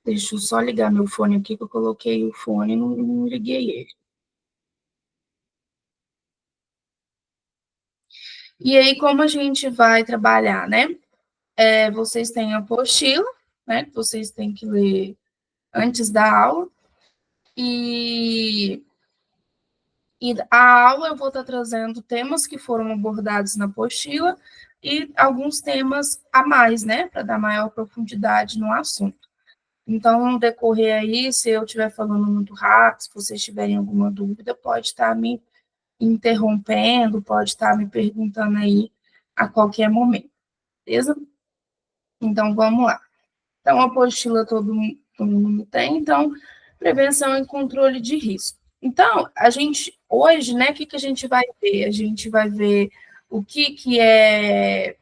Deixa eu só ligar meu fone aqui, que eu coloquei o fone e não liguei ele. E aí, como a gente vai trabalhar, né? Vocês têm a apostila, né? Que vocês têm que ler antes da aula. E a aula eu vou estar trazendo temas que foram abordados na apostila e alguns temas a mais, né? Para dar maior profundidade no assunto. Então, no decorrer aí, se eu estiver falando muito rápido, se vocês tiverem alguma dúvida, pode estar me interrompendo, pode estar me perguntando aí a qualquer momento, beleza? Então, vamos lá. Então, a apostila todo mundo tem, então, prevenção e controle de risco. Então, a gente, hoje, né, o que a gente vai ver? A gente vai ver o que é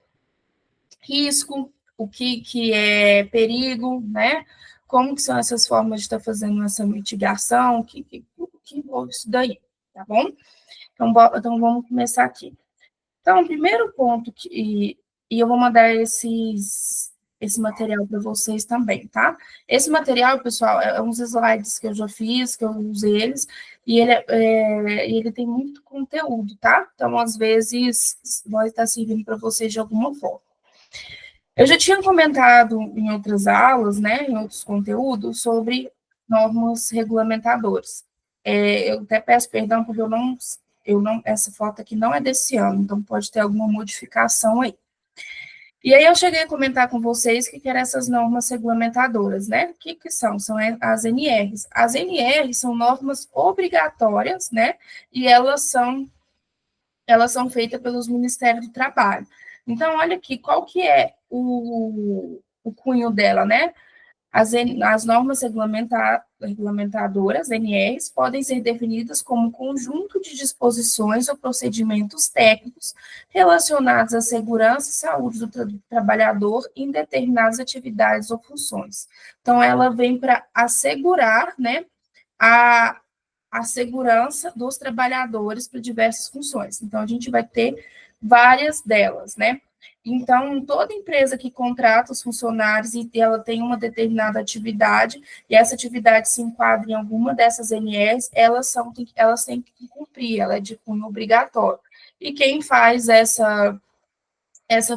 risco, o que é perigo, né? Como que são essas formas de estar fazendo essa mitigação, que envolve isso daí, tá bom? Então, vamos começar aqui. Então, o primeiro ponto e eu vou mandar esse material para vocês também, tá? Esse material, pessoal, é uns slides que eu já fiz, que eu usei eles, e ele tem muito conteúdo, tá? Então, às vezes, vai estar servindo para vocês de alguma forma. Eu já tinha comentado em outras aulas, né, em outros conteúdos, sobre normas regulamentadoras. Eu até peço perdão porque essa foto aqui não é desse ano, então pode ter alguma modificação aí. E aí eu cheguei a comentar com vocês que eram essas normas regulamentadoras, né? O que são? São as NRs. As NRs são normas obrigatórias, né? E elas são feitas pelos Ministérios do Trabalho. Então, olha aqui, qual que é o cunho dela, né? As normas regulamentadoras, NRs, podem ser definidas como conjunto de disposições ou procedimentos técnicos relacionados à segurança e saúde do trabalhador em determinadas atividades ou funções. Então, ela vem para assegurar, né, a, a segurança dos trabalhadores para diversas funções. Então, a gente vai ter várias delas, né? Então, toda empresa que contrata os funcionários e ela tem uma determinada atividade, e essa atividade se enquadra em alguma dessas NRs, elas têm que cumprir, ela é de cunho obrigatório. E quem faz essa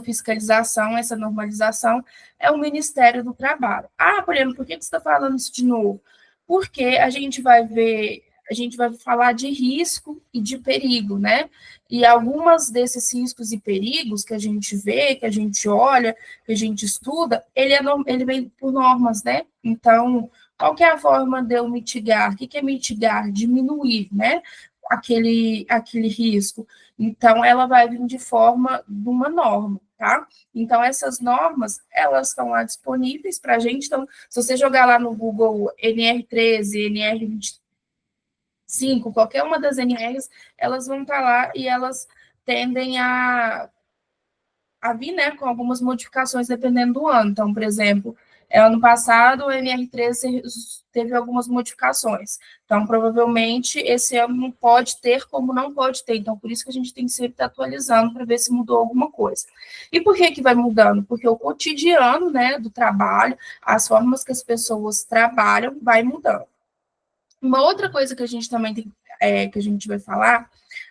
fiscalização, essa normalização, é o Ministério do Trabalho. Ah, Poliana, por que você está falando isso de novo? Porque a gente vai falar de risco e de perigo, né? E algumas desses riscos e perigos que a gente vê, que a gente olha, que a gente estuda, ele vem por normas, né? Então, qual que é a forma de eu mitigar? O que é mitigar? Diminuir, né? Aquele risco. Então, ela vai vir de forma de uma norma, tá? Então, essas normas, elas estão lá disponíveis para a gente. Então, se você jogar lá no Google NR13, NR25, qualquer uma das NRs, elas vão estar lá e elas tendem a vir, né, com algumas modificações dependendo do ano. Então, por exemplo, ano passado o NR13 teve algumas modificações. Então, provavelmente, esse ano não pode ter como não pode ter. Então, por isso que a gente tem que sempre estar atualizando para ver se mudou alguma coisa. E por que vai mudando? Porque o cotidiano, né, do trabalho, as formas que as pessoas trabalham, vai mudando. Uma outra coisa que a gente também tem, que a gente vai falar,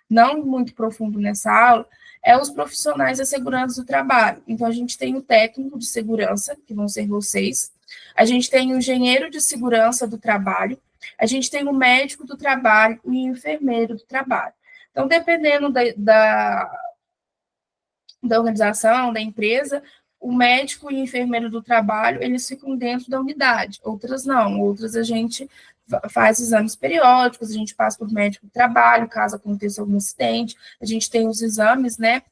não muito profundo nessa aula, é os profissionais da segurança do trabalho. Então, a gente tem o técnico de segurança, que vão ser vocês, a gente tem o engenheiro de segurança do trabalho, a gente tem o médico do trabalho e o enfermeiro do trabalho. Então, dependendo da organização, da empresa, o médico e o enfermeiro do trabalho, eles ficam dentro da unidade, outras não, outras a gente faz exames periódicos, a gente passa por médico do trabalho, caso aconteça algum acidente, a gente tem os exames, né,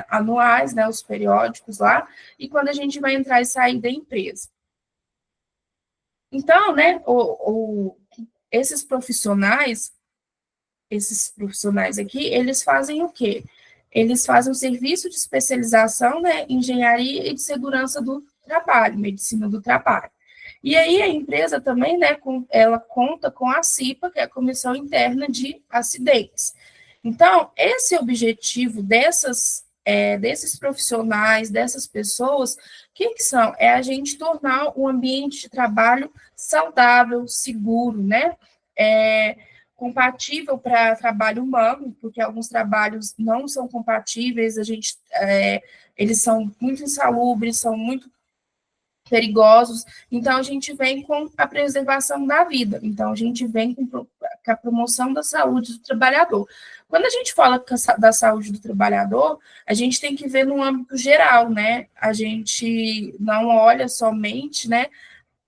anuais, né, os periódicos lá, e quando a gente vai entrar e sair da empresa. Então, né, esses profissionais aqui, eles fazem o quê? Eles fazem um serviço de especialização, né, em engenharia e de segurança do trabalho, medicina do trabalho. E aí a empresa também, né, ela conta com a CIPA, que é a Comissão Interna de Acidentes. Então, esse objetivo desses profissionais, dessas pessoas, o que são? É a gente tornar o ambiente de trabalho saudável, seguro, né? Compatível para trabalho humano, porque alguns trabalhos não são compatíveis, eles são muito insalubres, são muito perigosos, então a gente vem com a preservação da vida, então a gente vem com a promoção da saúde do trabalhador. Quando a gente fala da saúde do trabalhador, a gente tem que ver no âmbito geral, né? A gente não olha somente, né,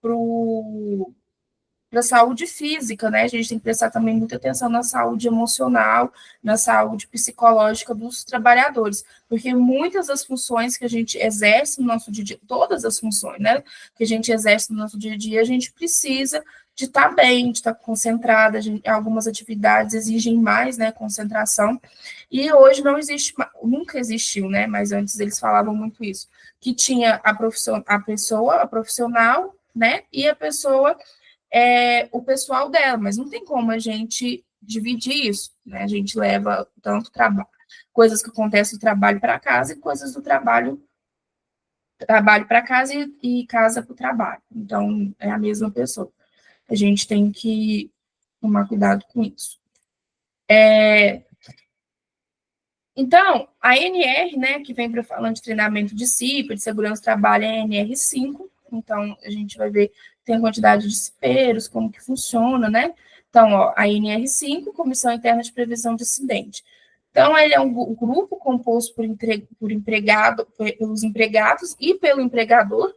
para a saúde física, né? A gente tem que prestar também muita atenção na saúde emocional, na saúde psicológica dos trabalhadores, porque muitas das funções que a gente exerce no nosso dia a dia, todas as funções, né, que a gente exerce no nosso dia a dia, a gente precisa de estar bem, de estar concentrada, algumas atividades exigem mais, né, concentração, e hoje não existe, nunca existiu, né, mas antes eles falavam muito isso, que tinha a pessoa, a profissional, né, e a pessoa o pessoal dela, mas não tem como a gente dividir isso, né? A gente leva tanto trabalho, coisas que acontecem do trabalho para casa e coisas do trabalho para casa e casa para o trabalho. Então, é a mesma pessoa. A gente tem que tomar cuidado com isso. Então, a NR, né, que vem para falando de treinamento de CIPA, de segurança do trabalho, é a NR5. Então, a gente vai ver tem a quantidade de cipeiros, como que funciona, né? Então, ó, a NR5, Comissão Interna de Prevenção de Acidente. Então, ele é um grupo composto pelos empregados e pelo empregador,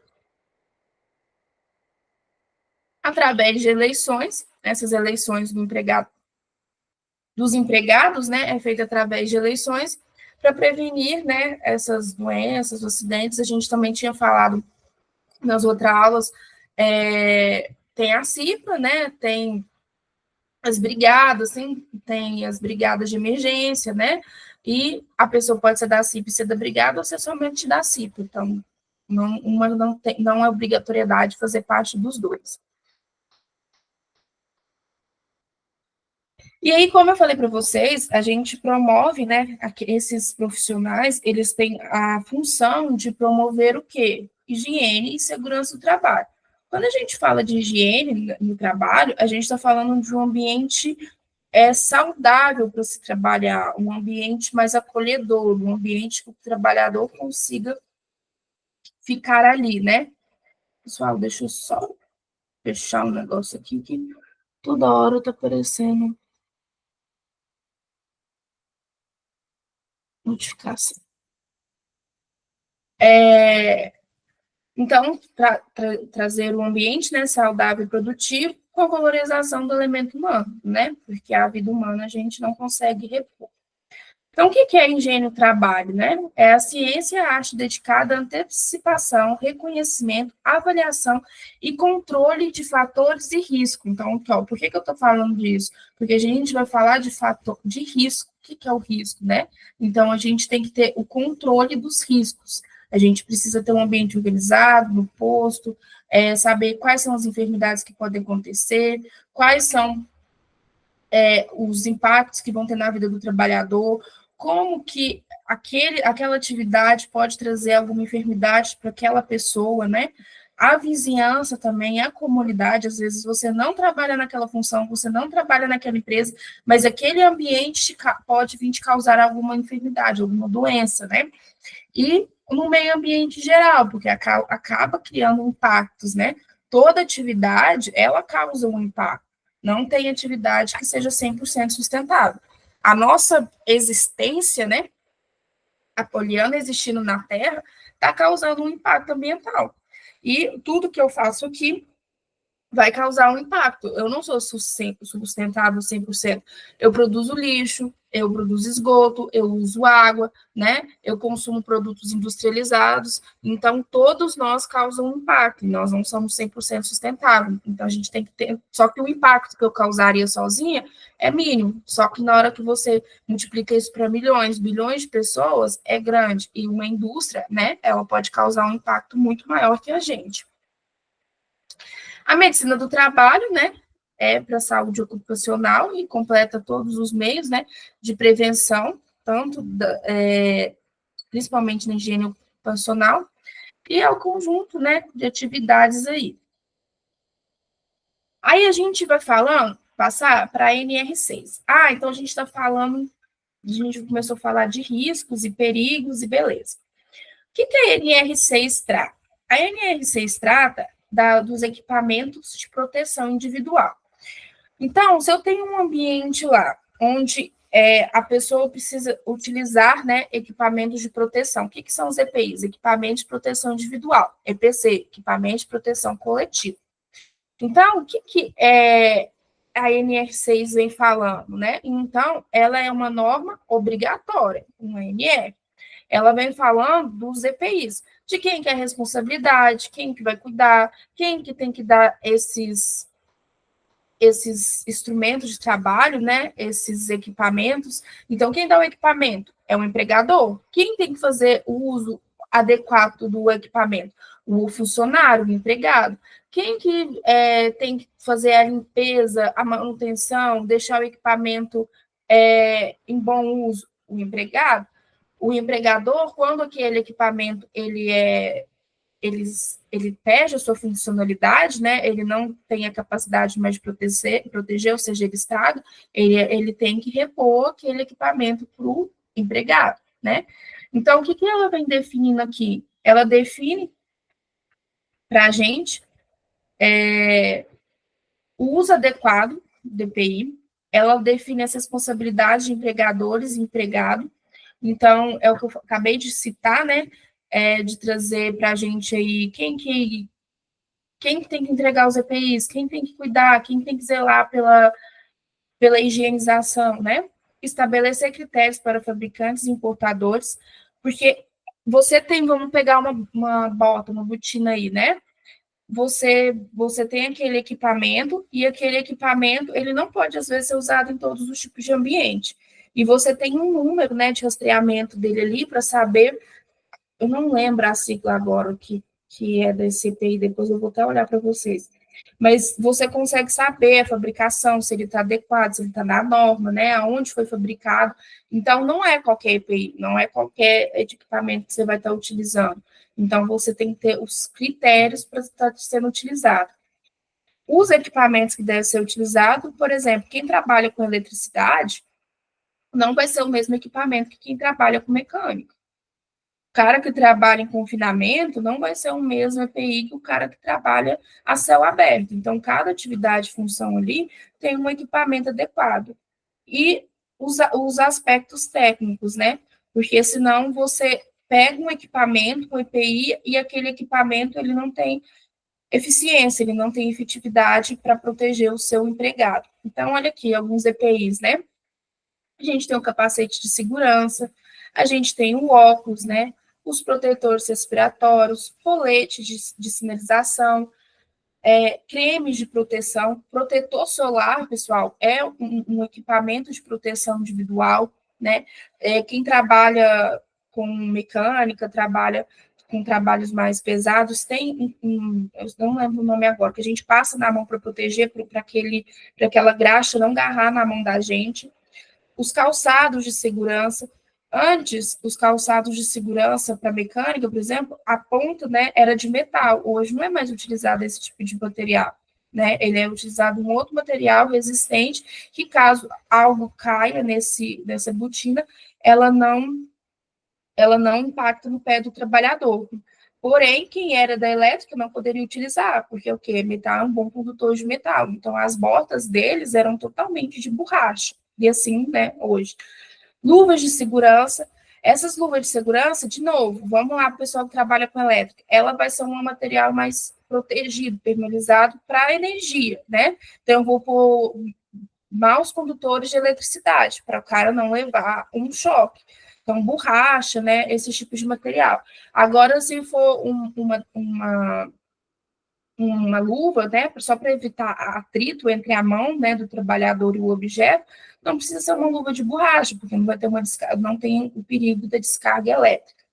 através de eleições, essas eleições dos empregados, né, é feita através de eleições para prevenir, né, essas doenças, os acidentes. A gente também tinha falado nas outras aulas, tem a CIPA, né, tem as brigadas, tem as brigadas de emergência, né, e a pessoa pode ser da CIPA e ser da brigada ou ser somente da CIPA. Então, não é obrigatoriedade fazer parte dos dois. E aí, como eu falei para vocês, a gente promove, né, esses profissionais, eles têm a função de promover o quê? Higiene e segurança do trabalho. Quando a gente fala de higiene no trabalho, a gente está falando de um ambiente saudável para se trabalhar, um ambiente mais acolhedor, um ambiente que o trabalhador consiga ficar ali, né? Pessoal, deixa eu só fechar um negócio aqui que toda hora está aparecendo notificação. Então, trazer um ambiente, né, saudável e produtivo com a valorização do elemento humano, né? Porque a vida humana a gente não consegue repor. Então, o que é engenho do trabalho, né? É a ciência e a arte dedicada à antecipação, reconhecimento, avaliação e controle de fatores e risco. Então, por que eu estou falando disso? Porque a gente vai falar de fator de risco. O que é o risco, né? Então, a gente tem que ter o controle dos riscos. A gente precisa ter um ambiente organizado no posto, saber quais são as enfermidades que podem acontecer, quais são os impactos que vão ter na vida do trabalhador, como que aquela atividade pode trazer alguma enfermidade para aquela pessoa, né? A vizinhança também, a comunidade, às vezes você não trabalha naquela função, você não trabalha naquela empresa, mas aquele ambiente pode vir te causar alguma enfermidade, alguma doença, né? E no meio ambiente geral, porque acaba criando impactos, né? Toda atividade, ela causa um impacto. Não tem atividade que seja 100% sustentável. A nossa existência, né, a poliana existindo na Terra, está causando um impacto ambiental. E tudo que eu faço aqui vai causar um impacto. Eu não sou sustentável 100%. Eu produzo lixo, eu produzo esgoto, eu uso água, né? Eu consumo produtos industrializados. Então, todos nós causam um impacto. E nós não somos 100% sustentáveis. Então, a gente tem que ter... Só que o impacto que eu causaria sozinha é mínimo. Só que na hora que você multiplica isso para milhões, bilhões de pessoas, é grande. E uma indústria, né? Ela pode causar um impacto muito maior que a gente. A medicina do trabalho, né, é para a saúde ocupacional e completa todos os meios, né, de prevenção, principalmente na higiene ocupacional. E é o conjunto, né, de atividades aí. Aí a gente vai falando, passar para a NR6. Ah, então a gente está falando, a gente começou a falar de riscos e perigos e beleza. O que a NR6 trata? A NR6 trata dos equipamentos de proteção individual. Então, se eu tenho um ambiente lá onde a pessoa precisa utilizar, né, equipamentos de proteção. O que são os EPIs? Equipamentos de proteção individual. EPC, equipamento de proteção coletiva. Então, o que a NR6 vem falando, né? Então, ela é uma norma obrigatória, uma NR. Ela vem falando dos EPIs, de quem que é a responsabilidade, quem que vai cuidar, quem que tem que dar esses instrumentos de trabalho, né? Esses equipamentos. Então, quem dá o equipamento é o empregador. Quem tem que fazer o uso adequado do equipamento? O funcionário, o empregado. Quem que tem que fazer a limpeza, a manutenção, deixar o equipamento em bom uso? O empregado. O empregador, quando aquele equipamento ele perde a sua funcionalidade, né? Ele não tem a capacidade mais de proteger, ou seja, ele estraga, ele tem que repor aquele equipamento para o empregado, né? Então, o que ela vem definindo aqui? Ela define para a gente o uso adequado do EPI, ela define as responsabilidades de empregadores e empregado. Então, é o que eu acabei de citar, né? De trazer para a gente aí quem tem que entregar os EPIs, quem tem que cuidar, quem tem que zelar pela higienização, né? Estabelecer critérios para fabricantes e importadores, porque você tem, vamos pegar uma bota, uma botina aí, né? Você tem aquele equipamento e aquele equipamento, ele não pode, às vezes, ser usado em todos os tipos de ambiente. E você tem um número, né, de rastreamento dele ali para saber, eu não lembro a sigla agora, que é da CPI, depois eu vou até olhar para vocês. Mas você consegue saber a fabricação, se ele está adequado, se ele está na norma, né? Aonde foi fabricado. Então, não é qualquer EPI, não é qualquer equipamento que você vai estar utilizando. Então, você tem que ter os critérios para estar sendo utilizado. Os equipamentos que devem ser utilizados, por exemplo, quem trabalha com eletricidade, não vai ser o mesmo equipamento que quem trabalha com mecânica. O cara que trabalha em confinamento não vai ser o mesmo EPI que o cara que trabalha a céu aberto. Então, cada atividade e função ali tem um equipamento adequado. E os aspectos técnicos, né? Porque senão você pega um equipamento com EPI e aquele equipamento ele não tem eficiência, ele não tem efetividade para proteger o seu empregado. Então, olha aqui alguns EPIs, né? A gente tem o capacete de segurança, a gente tem o óculos, né? Os protetores respiratórios, colete de sinalização, cremes de proteção, protetor solar, pessoal, é um equipamento de proteção individual, né? Quem trabalha com mecânica, trabalha com trabalhos mais pesados, tem eu não lembro o nome agora, que a gente passa na mão para proteger, para aquela graxa não agarrar na mão da gente. Os calçados de segurança. Antes, os calçados de segurança para mecânica, por exemplo, a ponta, né, era de metal. Hoje não é mais utilizado esse tipo de material, né? Ele é utilizado um outro material resistente que, caso algo caia nessa botina, ela não impacta no pé do trabalhador. Porém, quem era da elétrica não poderia utilizar, porque o quê? Metal é um bom condutor de metal. Então, as botas deles eram totalmente de borracha. E assim, né, hoje. Luvas de segurança. Essas luvas de segurança, de novo, vamos lá, o pessoal que trabalha com elétrica, ela vai ser um material mais protegido, permeabilizado para a energia, né? Então, eu vou pôr maus condutores de eletricidade, para o cara não levar um choque. Então, borracha, né? Esse tipo de material. Agora, se for uma luva, né, só para evitar atrito entre a mão, né, do trabalhador e o objeto, não precisa ser uma luva de borracha, porque não vai ter não tem o perigo da descarga elétrica.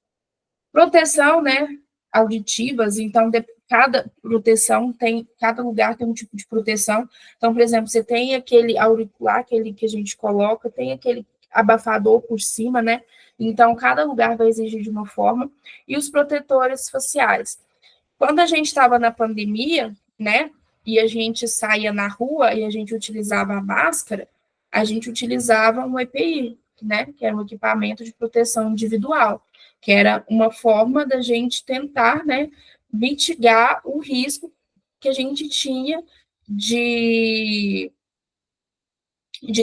Proteção, né, auditivas, então cada proteção cada lugar tem um tipo de proteção. Então, por exemplo, você tem aquele auricular, aquele que a gente coloca, tem aquele abafador por cima, né, Então, cada lugar vai exigir de uma forma. E os protetores faciais. Quando a gente estava na pandemia, né, e a gente saía na rua e a gente utilizava a máscara, a gente utilizava um EPI, né, que era um equipamento de proteção individual, que era uma forma da gente tentar, né, mitigar o risco que a gente tinha de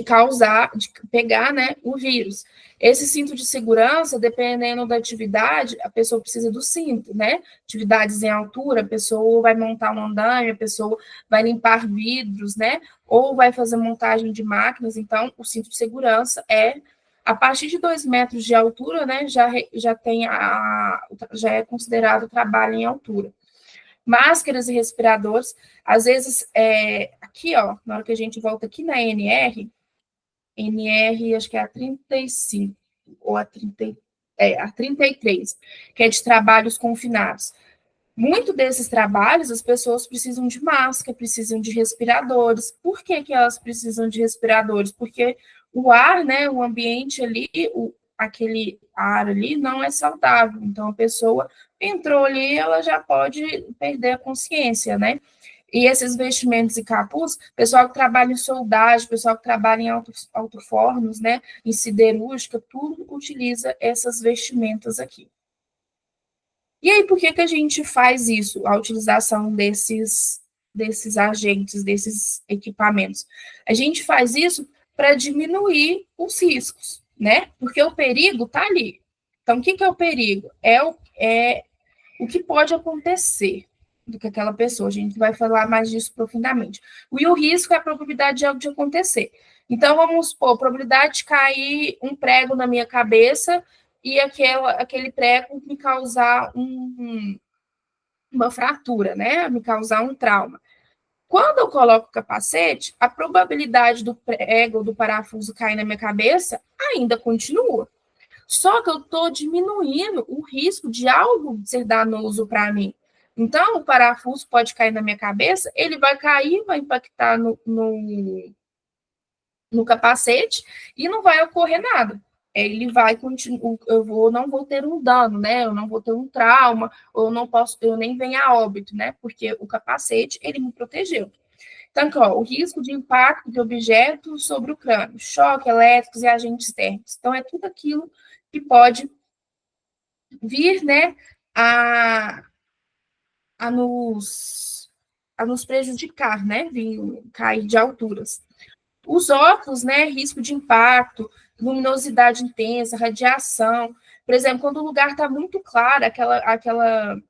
causar, de pegar, né, o vírus. Esse cinto de segurança, dependendo da atividade, a pessoa precisa do cinto, né? Atividades em altura, a pessoa vai montar um andaime, a pessoa vai limpar vidros, né? Ou vai fazer montagem de máquinas. Então, o cinto de segurança é a partir de 2 metros de altura, né? Já tem já é considerado trabalho em altura. Máscaras e respiradores, às vezes, aqui, ó, na hora que a gente volta aqui na NR, acho que é a 35, ou a 30, a 33, que é de trabalhos confinados. Muito desses trabalhos, as pessoas precisam de máscara, precisam de respiradores. Por que que elas precisam de respiradores? Porque o ar, né, o ambiente ali, aquele ar ali não é saudável. Então, a pessoa entrou ali, ela já pode perder a consciência, né? E esses vestimentos e capuz, pessoal que trabalha em soldagem, pessoal que trabalha em alto-fornos, né, em siderúrgica, tudo utiliza essas vestimentas aqui. E aí, por que que a gente faz isso, a utilização desses agentes, desses equipamentos? A gente faz isso para diminuir os riscos, né? Porque o perigo está ali. Então, o que que é o perigo? É o que pode acontecer do que aquela pessoa. A gente vai falar mais disso profundamente. E o risco é a probabilidade de algo de acontecer. Então, vamos supor, a probabilidade de cair um prego na minha cabeça e aquele prego me causar uma fratura, né? Me causar um trauma. Quando eu coloco o capacete, a probabilidade do prego, do parafuso cair na minha cabeça ainda continua. Só que eu estou diminuindo o risco de algo ser danoso para mim. Então, o parafuso pode cair na minha cabeça, ele vai cair, vai impactar no capacete e não vai ocorrer nada. Ele vai continuar, não vou ter um dano, né? Eu não vou ter um trauma, ou eu nem venha a óbito, né? Porque o capacete, ele me protegeu. Então, ó, o risco de impacto de objetos sobre o crânio, choque elétricos e agentes térmicos. Então, é tudo aquilo que pode vir, né, a nos prejudicar, né, vir cair de alturas. Os óculos, né, risco de impacto, luminosidade intensa, radiação. Por exemplo, quando o lugar está muito claro, aquela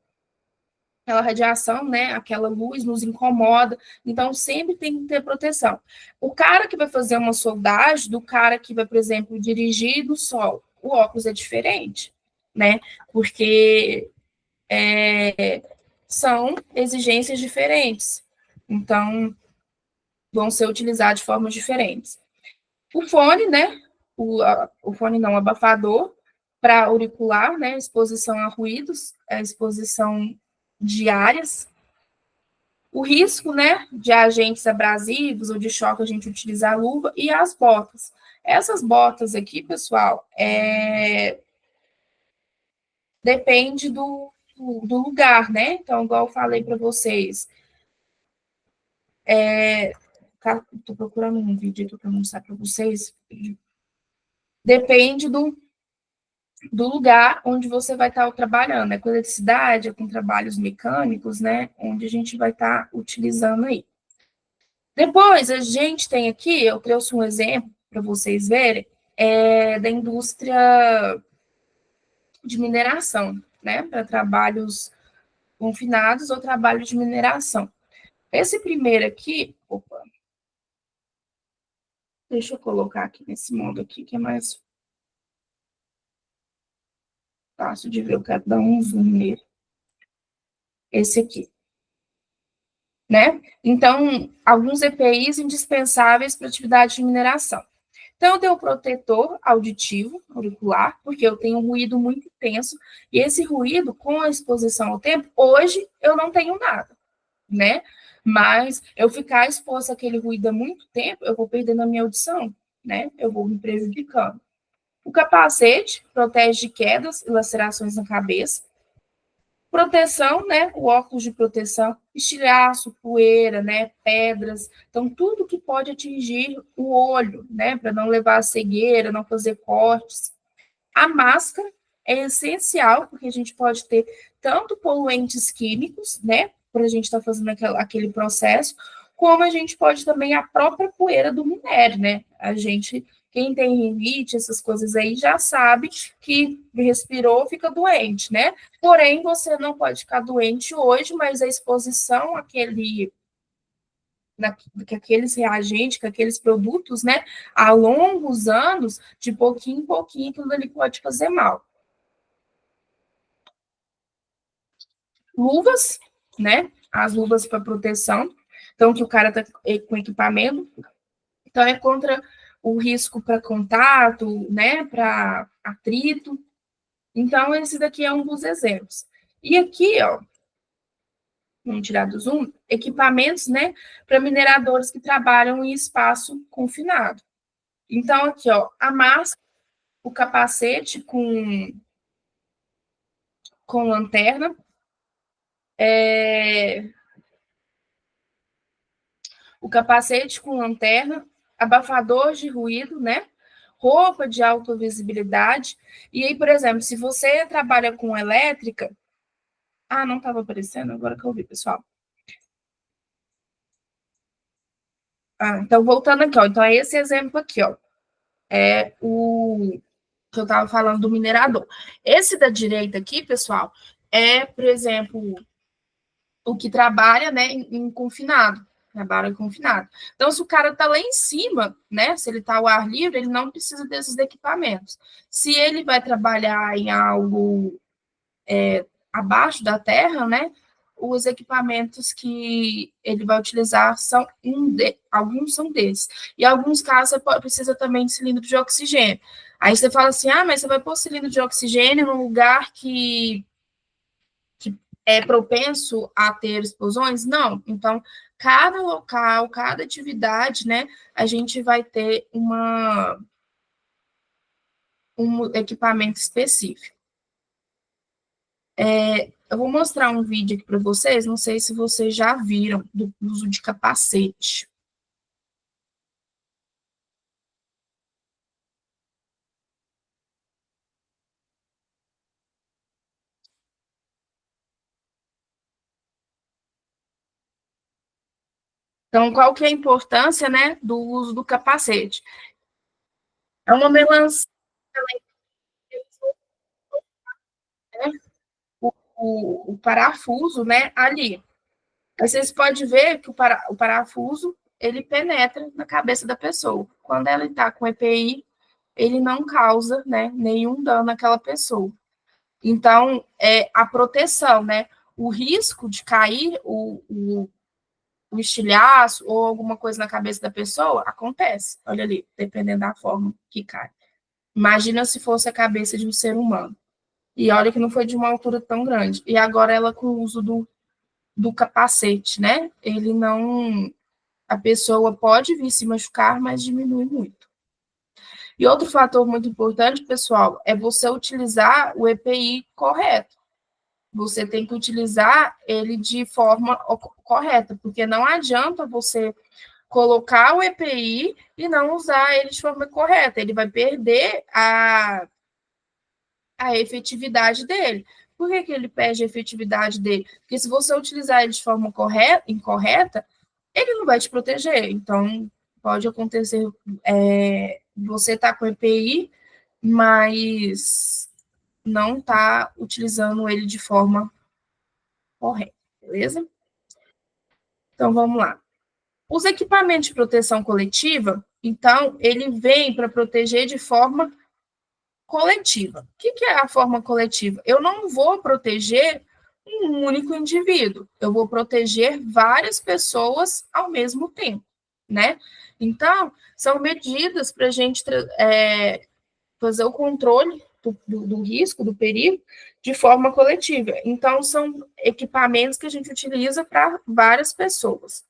radiação, né, aquela luz nos incomoda, então sempre tem que ter proteção. O cara que vai fazer uma soldagem, do cara que vai, por exemplo, dirigir no sol, o óculos é diferente, né, porque são exigências diferentes, então vão ser utilizados de formas diferentes. O fone, né, o fone não, abafador, para auricular, né, exposição a ruídos, a exposição diárias. O risco, né, de agentes abrasivos ou de choque, a gente utiliza a luva e as botas. Essas botas aqui, pessoal, depende do lugar, né? Então, igual eu falei para vocês, estou procurando um vídeo para mostrar para vocês. Depende do lugar onde você vai estar trabalhando. É com eletricidade, é com trabalhos mecânicos, né? Onde a gente vai estar utilizando aí. Depois, a gente tem aqui, eu trouxe um exemplo para vocês verem, da indústria de mineração, né? Para trabalhos confinados ou trabalho de mineração. Esse primeiro aqui, opa, deixa eu colocar aqui nesse modo aqui, que é mais fácil de ver, eu quero dar um zoom nele. Esse aqui, né? Então, alguns EPIs indispensáveis para atividade de mineração. Então, eu tenho um protetor auditivo, auricular, porque eu tenho um ruído muito intenso, e esse ruído, com a exposição ao tempo, hoje eu não tenho nada, né? Mas eu ficar exposto àquele ruído há muito tempo, eu vou perdendo a minha audição, né? Eu vou me prejudicando. O capacete protege de quedas e lacerações na cabeça. Proteção, né? O óculos de proteção, estilhaço, poeira, né? Pedras. Então, tudo que pode atingir o olho, né? Para não levar a cegueira, não fazer cortes. A máscara é essencial, porque a gente pode ter tanto poluentes químicos, né? Por a gente estar fazendo aquele processo, como a gente pode também a própria poeira do minério, né? A gente, quem tem rinite, essas coisas aí, já sabe que respirou, fica doente, né? Porém, você não pode ficar doente hoje, mas a exposição àquele que aqueles reagentes, que aqueles produtos, né, a longos anos, de pouquinho em pouquinho, aquilo ali pode fazer mal. Luvas, né, as luvas para proteção, então que o cara tá com equipamento, então é contra o risco para contato, né, para atrito. Então esse daqui é um dos exemplos. E aqui, ó, vamos tirar do zoom, equipamentos, né, para mineradores que trabalham em espaço confinado. Então aqui, ó, a máscara, o capacete com lanterna, o capacete com lanterna, abafador de ruído, né? Roupa de alta visibilidade. E aí, por exemplo, se você trabalha com elétrica. Ah, não estava aparecendo, agora que eu vi, pessoal. Ah, então, voltando aqui, ó. Então, é esse exemplo aqui, ó. É o que eu estava falando do minerador. Esse da direita aqui, pessoal, é, por exemplo, o que trabalha, né, em confinado, trabalha confinado. Então, se o cara está lá em cima, né, se ele está ao ar livre, ele não precisa desses equipamentos. Se ele vai trabalhar em algo abaixo da terra, né, os equipamentos que ele vai utilizar são alguns são desses. E em alguns casos você precisa também de cilindro de oxigênio. Aí você fala assim, ah, mas você vai pôr cilindro de oxigênio num lugar que é propenso a ter explosões? Não. Então, cada local, cada atividade, né, a gente vai ter um equipamento específico. Eu vou mostrar um vídeo aqui para vocês, não sei se vocês já viram, do uso de capacete. Então, qual que é a importância, né, do uso do capacete? É uma melancia, né, o parafuso, né, ali. Aí vocês podem ver que o parafuso, ele penetra na cabeça da pessoa. Quando ela está com EPI, ele não causa, né, nenhum dano àquela pessoa. Então, é a proteção, né? O risco de cair o estilhaço ou alguma coisa na cabeça da pessoa acontece. Olha ali, dependendo da forma que cai. Imagina se fosse a cabeça de um ser humano. E olha que não foi de uma altura tão grande. E agora ela com o uso do capacete, né? Ele não. A pessoa pode vir se machucar, mas diminui muito. E outro fator muito importante, pessoal, é você utilizar o EPI correto. Você tem que utilizar ele de forma correta, porque não adianta você colocar o EPI e não usar ele de forma correta. Ele vai perder a efetividade dele. Por que, que ele perde a efetividade dele? Porque se você utilizar ele de forma incorreta, ele não vai te proteger. Então, pode acontecer você tá com EPI, mas não está utilizando ele de forma correta, beleza? Então, vamos lá. Os equipamentos de proteção coletiva, então, ele vem para proteger de forma coletiva. O que é a forma coletiva? Eu não vou proteger um único indivíduo, eu vou proteger várias pessoas ao mesmo tempo, né? Então, são medidas para a gente fazer o controle do risco, do perigo, de forma coletiva. Então, são equipamentos que a gente utiliza para várias pessoas.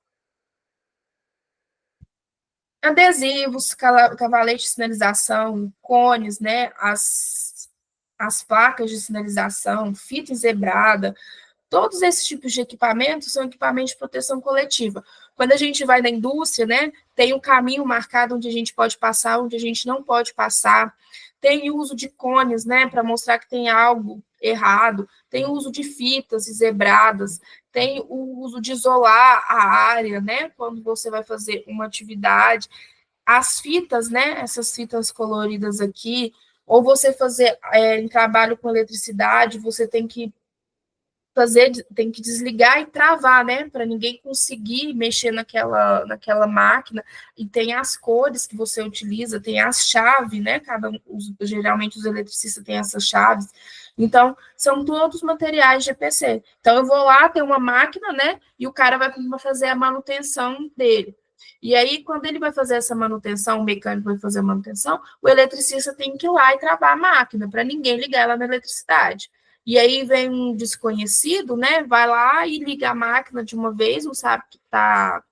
adesivos, cavalete de sinalização, cones, né, as placas de sinalização, fita enzebrada, todos esses tipos de equipamentos são equipamentos de proteção coletiva. Quando a gente vai na indústria, né, tem um caminho marcado onde a gente pode passar, onde a gente não pode passar. Tem o uso de cones, né, para mostrar que tem algo errado. Tem o uso de fitas zebradas. Tem o uso de isolar a área, né, quando você vai fazer uma atividade. As fitas, né, essas fitas coloridas aqui, ou você fazer em trabalho com eletricidade, você tem que desligar e travar, né, para ninguém conseguir mexer naquela máquina. E tem as cores que você utiliza, tem as chaves, né, geralmente os eletricistas têm essas chaves. Então, são todos materiais de EPC. Então, eu vou lá, tem uma máquina, né, e o cara vai fazer a manutenção dele. E aí, quando ele vai fazer essa manutenção, o mecânico vai fazer a manutenção, o eletricista tem que ir lá e travar a máquina, para ninguém ligar ela na eletricidade. E aí vem um desconhecido, né? Vai lá e liga a máquina de uma vez, não sabe que está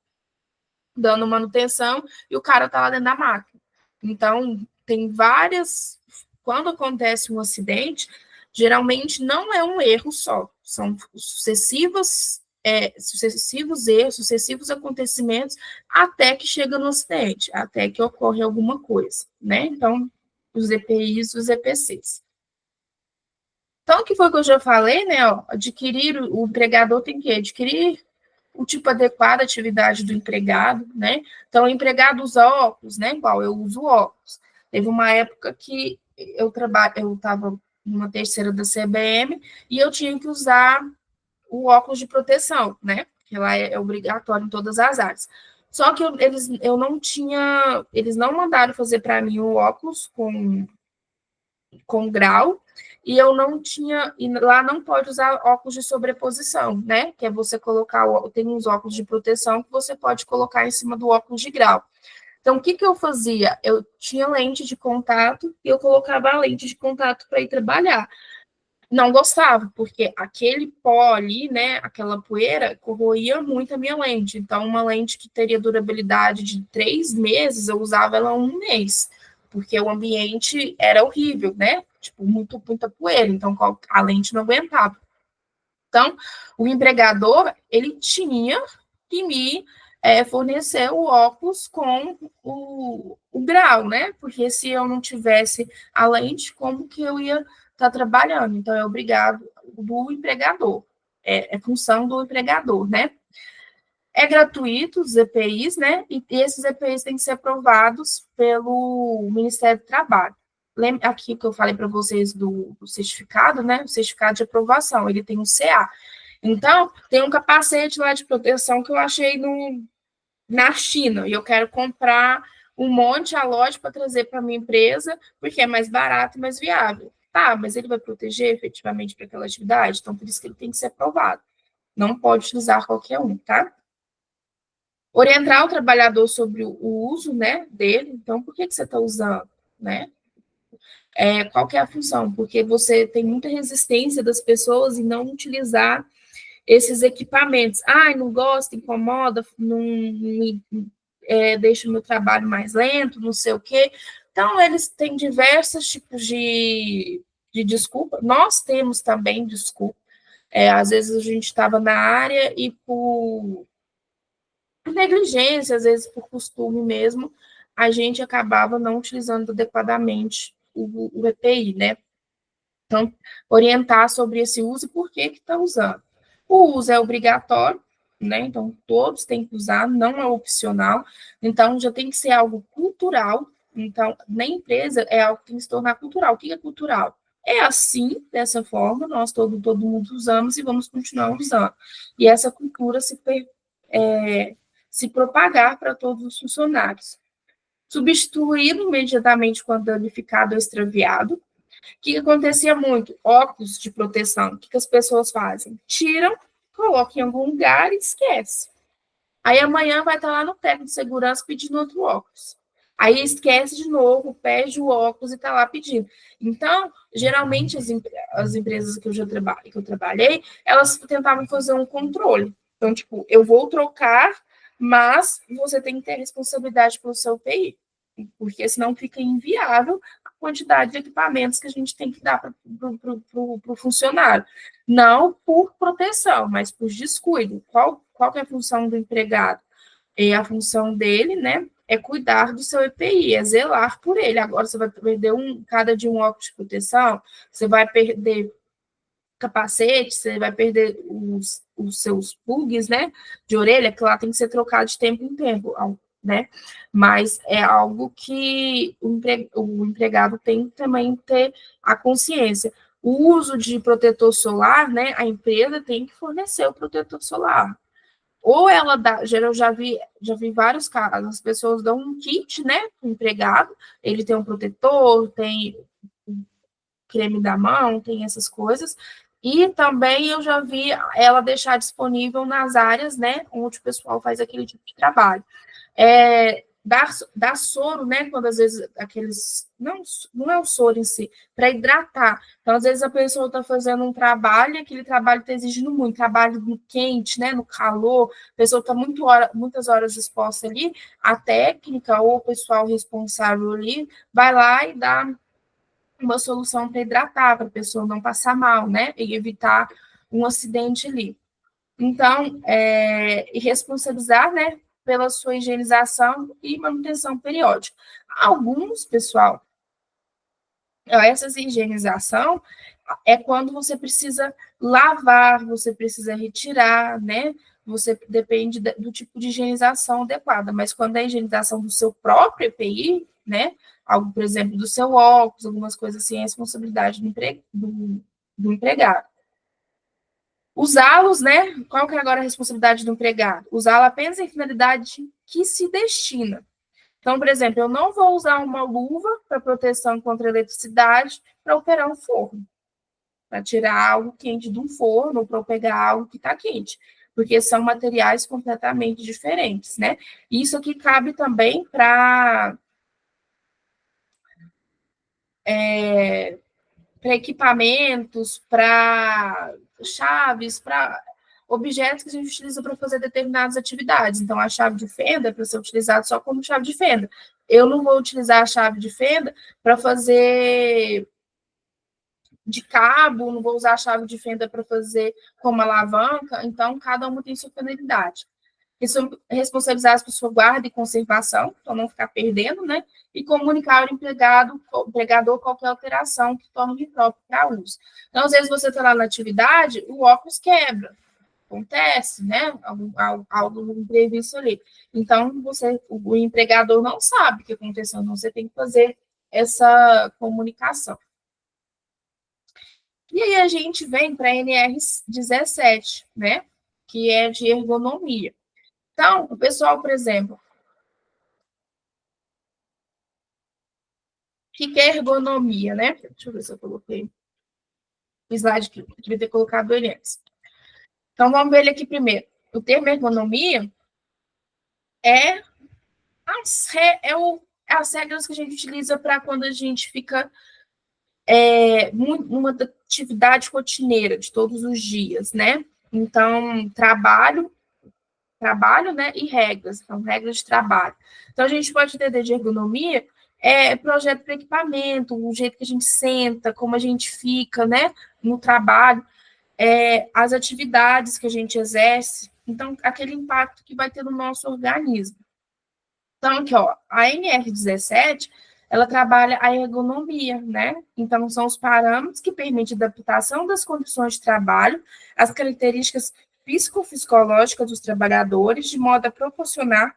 dando manutenção, e o cara está lá dentro da máquina. Então, tem várias. Quando acontece um acidente, geralmente não é um erro só, são sucessivos erros, sucessivos acontecimentos, até que chega no acidente, até que ocorre alguma coisa, né? Então, os EPIs, os EPCs. Então, o que foi que eu já falei, né? Ó, o empregador tem que adquirir o tipo adequado à atividade do empregado, né? Então, o empregado usa óculos, né? Igual eu uso óculos. Teve uma época que eu estava numa terceira da CBM e eu tinha que usar o óculos de proteção, né? Que lá é obrigatório em todas as áreas. Só que eu não tinha, eles não mandaram fazer para mim o óculos com grau, e eu não tinha, e lá não pode usar óculos de sobreposição, né? Que é você colocar, tem uns óculos de proteção que você pode colocar em cima do óculos de grau. Então, o que eu fazia? Eu tinha lente de contato e eu colocava a lente de contato para ir trabalhar. Não gostava, porque aquele pó ali, né, aquela poeira, corroía muito a minha lente. Então, uma lente que teria durabilidade de 3 meses, eu usava ela 1 mês, porque o ambiente era horrível, né? Tipo, muita poeira, então a lente não aguentava. Então, o empregador, ele tinha que me fornecer o óculos com o grau, né? Porque se eu não tivesse a lente, como que eu ia estar trabalhando? Então, é obrigado do empregador, é função do empregador, né? É gratuito os EPIs, né? E esses EPIs têm que ser aprovados pelo Ministério do Trabalho. Lembra aqui que eu falei para vocês do certificado, né? O certificado de aprovação, ele tem um CA. Então, tem um capacete lá de proteção que eu achei na China, e eu quero comprar um monte a loja para trazer para minha empresa, porque é mais barato e mais viável. Tá, mas ele vai proteger efetivamente para aquela atividade? Então, por isso que ele tem que ser aprovado. Não pode utilizar qualquer um, tá? Orientar o trabalhador sobre o uso, né, dele. Então, por que você está usando, né? Qual que é a função? Porque você tem muita resistência das pessoas em não utilizar esses equipamentos. Ai, não gosto, incomoda, não deixa o meu trabalho mais lento, não sei o quê. Então, eles têm diversos tipos de desculpa. Nós temos também desculpa. Às vezes a gente estava na área e por negligência, às vezes por costume mesmo, a gente acabava não utilizando adequadamente o EPI, né? Então, orientar sobre esse uso e por que está usando. O uso é obrigatório, né? Então, todos têm que usar, não é opcional. Então, já tem que ser algo cultural. Então, na empresa, é algo que tem que se tornar cultural. O que é cultural? É assim, dessa forma, nós todo mundo usamos e vamos continuar usando. E essa cultura se propagar para todos os funcionários. Substituído imediatamente quando danificado ou extraviado. O que acontecia muito? Óculos de proteção. O que as pessoas fazem? Tiram, colocam em algum lugar e esquece. Aí amanhã vai estar lá no técnico de segurança pedindo outro óculos. Aí esquece de novo, pede o óculos e está lá pedindo. Então, geralmente as empresas que eu trabalhei, elas tentavam fazer um controle. Então, tipo, eu vou trocar mas você tem que ter responsabilidade pelo seu PI, porque senão fica inviável a quantidade de equipamentos que a gente tem que dar para o funcionário. Não por proteção, mas por descuido. Qual que é a função do empregado? A função dele, né, é cuidar do seu EPI, é zelar por ele. Agora você vai perder cada dia um óculos de proteção, você vai perder capacete, você vai perder os seus plugs, né, de orelha, que lá tem que ser trocado de tempo em tempo, né, mas é algo que o empregado tem que também ter a consciência. O uso de protetor solar, né, a empresa tem que fornecer o protetor solar. Ou ela dá, eu já vi vários casos, as pessoas dão um kit, né, para o empregado, ele tem um protetor, tem creme da mão, tem essas coisas. E também eu já vi ela deixar disponível nas áreas, né, onde o pessoal faz aquele tipo de trabalho. Dar soro, né, quando às vezes aqueles, não é o soro em si, para hidratar. Então, às vezes a pessoa está fazendo um trabalho, aquele trabalho está exigindo muito, trabalho no quente, né, no calor, a pessoa está muitas horas exposta ali, a técnica ou o pessoal responsável ali vai lá e dá uma solução para hidratar, para a pessoa não passar mal, né? E evitar um acidente ali. Então, e responsabilizar, né, pela sua higienização e manutenção periódica. Alguns, pessoal, essa higienização é quando você precisa lavar, você precisa retirar, né? Você depende do tipo de higienização adequada, mas quando é a higienização do seu próprio EPI, né? Algo, por exemplo, do seu óculos, algumas coisas assim, é responsabilidade do empregado. Usá-los, né? Qual que é agora a responsabilidade do empregado? Usá-lo apenas em finalidade que se destina. Então, por exemplo, eu não vou usar uma luva para proteção contra eletricidade para operar um forno, para tirar algo quente de um forno ou para pegar algo que está quente, porque são materiais completamente diferentes, né? Isso aqui cabe também para equipamentos, para chaves, para objetos que a gente utiliza para fazer determinadas atividades. Então, a chave de fenda é para ser utilizada só como chave de fenda. Eu não vou utilizar a chave de fenda para fazer de cabo, não vou usar a chave de fenda para fazer como alavanca, então cada uma tem sua finalidade. Responsabilizar as pessoas guarda e conservação, para não ficar perdendo, né? E comunicar ao empregador qualquer alteração que torne impróprio para uso. Então, às vezes você está lá na atividade, o óculos quebra, acontece, né? Algo imprevisto ali. Então, o empregador não sabe o que aconteceu, então você tem que fazer essa comunicação. E aí a gente vem para a NR17, né? Que é de ergonomia. Então, o pessoal, por exemplo, o que é ergonomia, né? Deixa eu ver se eu coloquei o slide que eu devia ter colocado ele antes. Então, vamos ver ele aqui primeiro. O termo ergonomia é as regras que a gente utiliza para quando a gente fica numa atividade rotineira de todos os dias, né? Então, trabalho, né, e regras, então, regras de trabalho. Então, a gente pode entender de ergonomia projeto para equipamento, o jeito que a gente senta, como a gente fica, né, no trabalho, as atividades que a gente exerce, então, aquele impacto que vai ter no nosso organismo. Então, aqui, ó, a NR17, ela trabalha a ergonomia, né? Então, são os parâmetros que permitem a adaptação das condições de trabalho, as características psicofisiológicas dos trabalhadores, de modo a proporcionar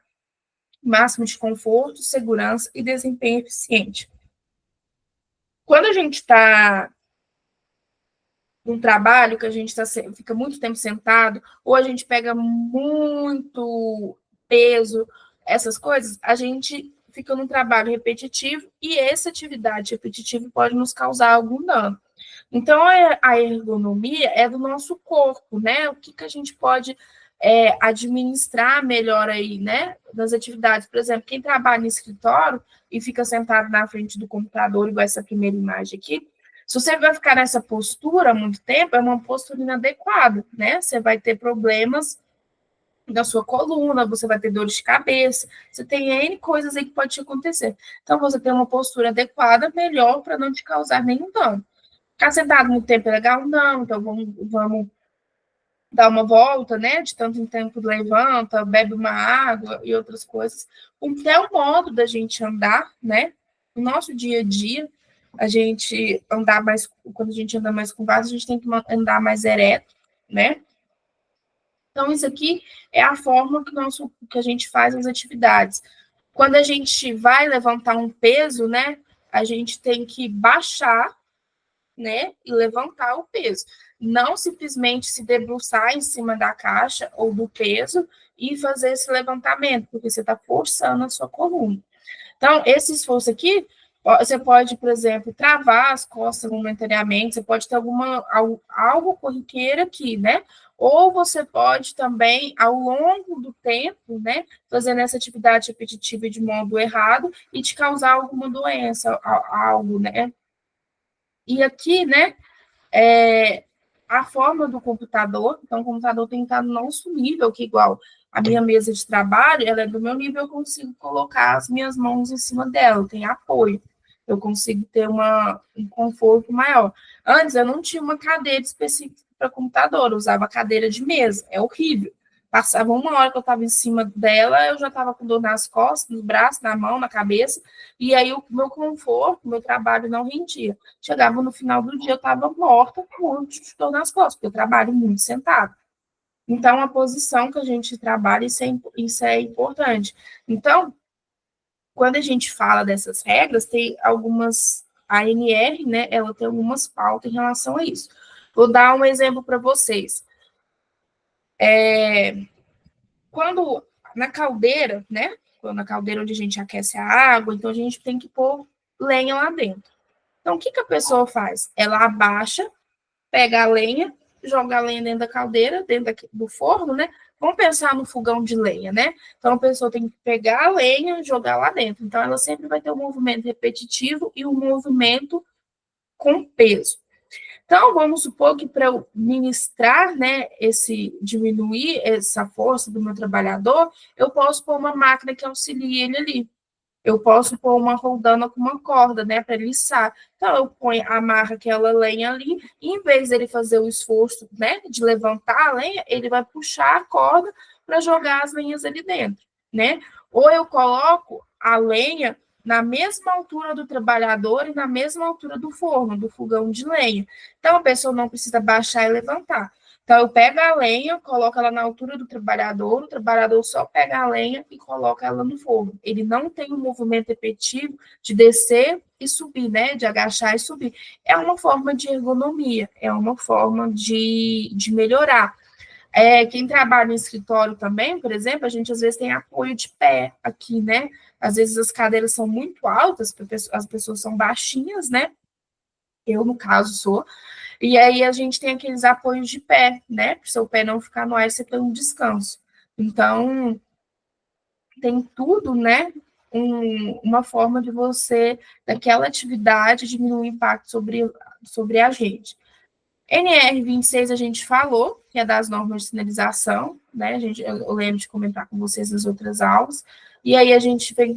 máximo de conforto, segurança e desempenho eficiente. Quando a gente está num trabalho que a gente fica muito tempo sentado, ou a gente pega muito peso, essas coisas, a gente fica num trabalho repetitivo e essa atividade repetitiva pode nos causar algum dano. Então, a ergonomia é do nosso corpo, né? O que a gente pode administrar melhor aí, né? Das atividades. Por exemplo, quem trabalha em escritório e fica sentado na frente do computador, igual essa primeira imagem aqui, se você vai ficar nessa postura há muito tempo, é uma postura inadequada, né? Você vai ter problemas da sua coluna, você vai ter dores de cabeça, você tem N coisas aí que pode te acontecer. Então, você tem uma postura adequada, melhor para não te causar nenhum dano. Ficar sentado muito tempo é legal? Não, então vamos dar uma volta, né? De tanto em tempo levanta, bebe uma água e outras coisas. Até o modo da gente andar, né? No nosso dia a dia, a gente andar mais, quando a gente anda mais com vaso, a gente tem que andar mais ereto, né? Então, isso aqui é a forma que a gente faz as atividades. Quando a gente vai levantar um peso, né? A gente tem que baixar, né, e levantar o peso. Não simplesmente se debruçar em cima da caixa ou do peso e fazer esse levantamento, porque você está forçando a sua coluna. Então, esse esforço aqui, você pode, por exemplo, travar as costas momentaneamente, você pode ter algo corriqueiro aqui, né? Ou você pode também, ao longo do tempo, né, fazendo essa atividade repetitiva de modo errado e te causar alguma doença, algo, né? E aqui, né, a forma do computador, então o computador tem que estar no nosso nível, que igual a minha mesa de trabalho, ela é do meu nível, eu consigo colocar as minhas mãos em cima dela, tem apoio, eu consigo ter um conforto maior. Antes, eu não tinha uma cadeira específica para computador, eu usava cadeira de mesa, é horrível. Passava uma hora que eu estava em cima dela, eu já estava com dor nas costas, nos braços, na mão, na cabeça, e aí o meu conforto, o meu trabalho não rendia. Chegava no final do dia, eu estava morta com um dor nas costas, porque eu trabalho muito sentado. Então, a posição que a gente trabalha, isso é importante. Então, quando a gente fala dessas regras, tem algumas. A ANR, né, ela tem algumas pautas em relação a isso. Vou dar um exemplo para vocês. Quando na caldeira, né? Quando na caldeira onde a gente aquece a água, então a gente tem que pôr lenha lá dentro. Então, o que a pessoa faz? Ela abaixa, pega a lenha, joga a lenha dentro da caldeira, dentro do forno, né? Vamos pensar no fogão de lenha, né? Então, a pessoa tem que pegar a lenha e jogar lá dentro. Então, ela sempre vai ter um movimento repetitivo e um movimento com peso. Então, vamos supor que para eu ministrar, né, diminuir essa força do meu trabalhador, eu posso pôr uma máquina que auxilie ele ali. Eu posso pôr uma roldana com uma corda, né, para liçar. Então, eu ponho, amarro aquela lenha ali, e em vez dele fazer o esforço, né, de levantar a lenha, ele vai puxar a corda para jogar as lenhas ali dentro, né? Ou eu coloco a lenha na mesma altura do trabalhador e na mesma altura do forno, do fogão de lenha. Então, a pessoa não precisa baixar e levantar. Então, eu pego a lenha, coloco ela na altura do trabalhador, o trabalhador só pega a lenha e coloca ela no fogo. Ele não tem um movimento repetitivo de descer e subir, né? De agachar e subir. É uma forma de ergonomia, é uma forma de melhorar. Quem trabalha no escritório também, por exemplo, a gente às vezes tem apoio de pé aqui, né? Às vezes as cadeiras são muito altas, as pessoas são baixinhas, né? Eu, no caso, sou. E aí a gente tem aqueles apoios de pé, né? Para o seu pé não ficar no ar, você tem um descanso. Então, tem tudo, né? Uma forma de você, daquela atividade, diminuir o impacto sobre a gente. NR26 a gente falou, que é das normas de sinalização, né? Eu lembro de comentar com vocês nas outras aulas. E aí a gente vê o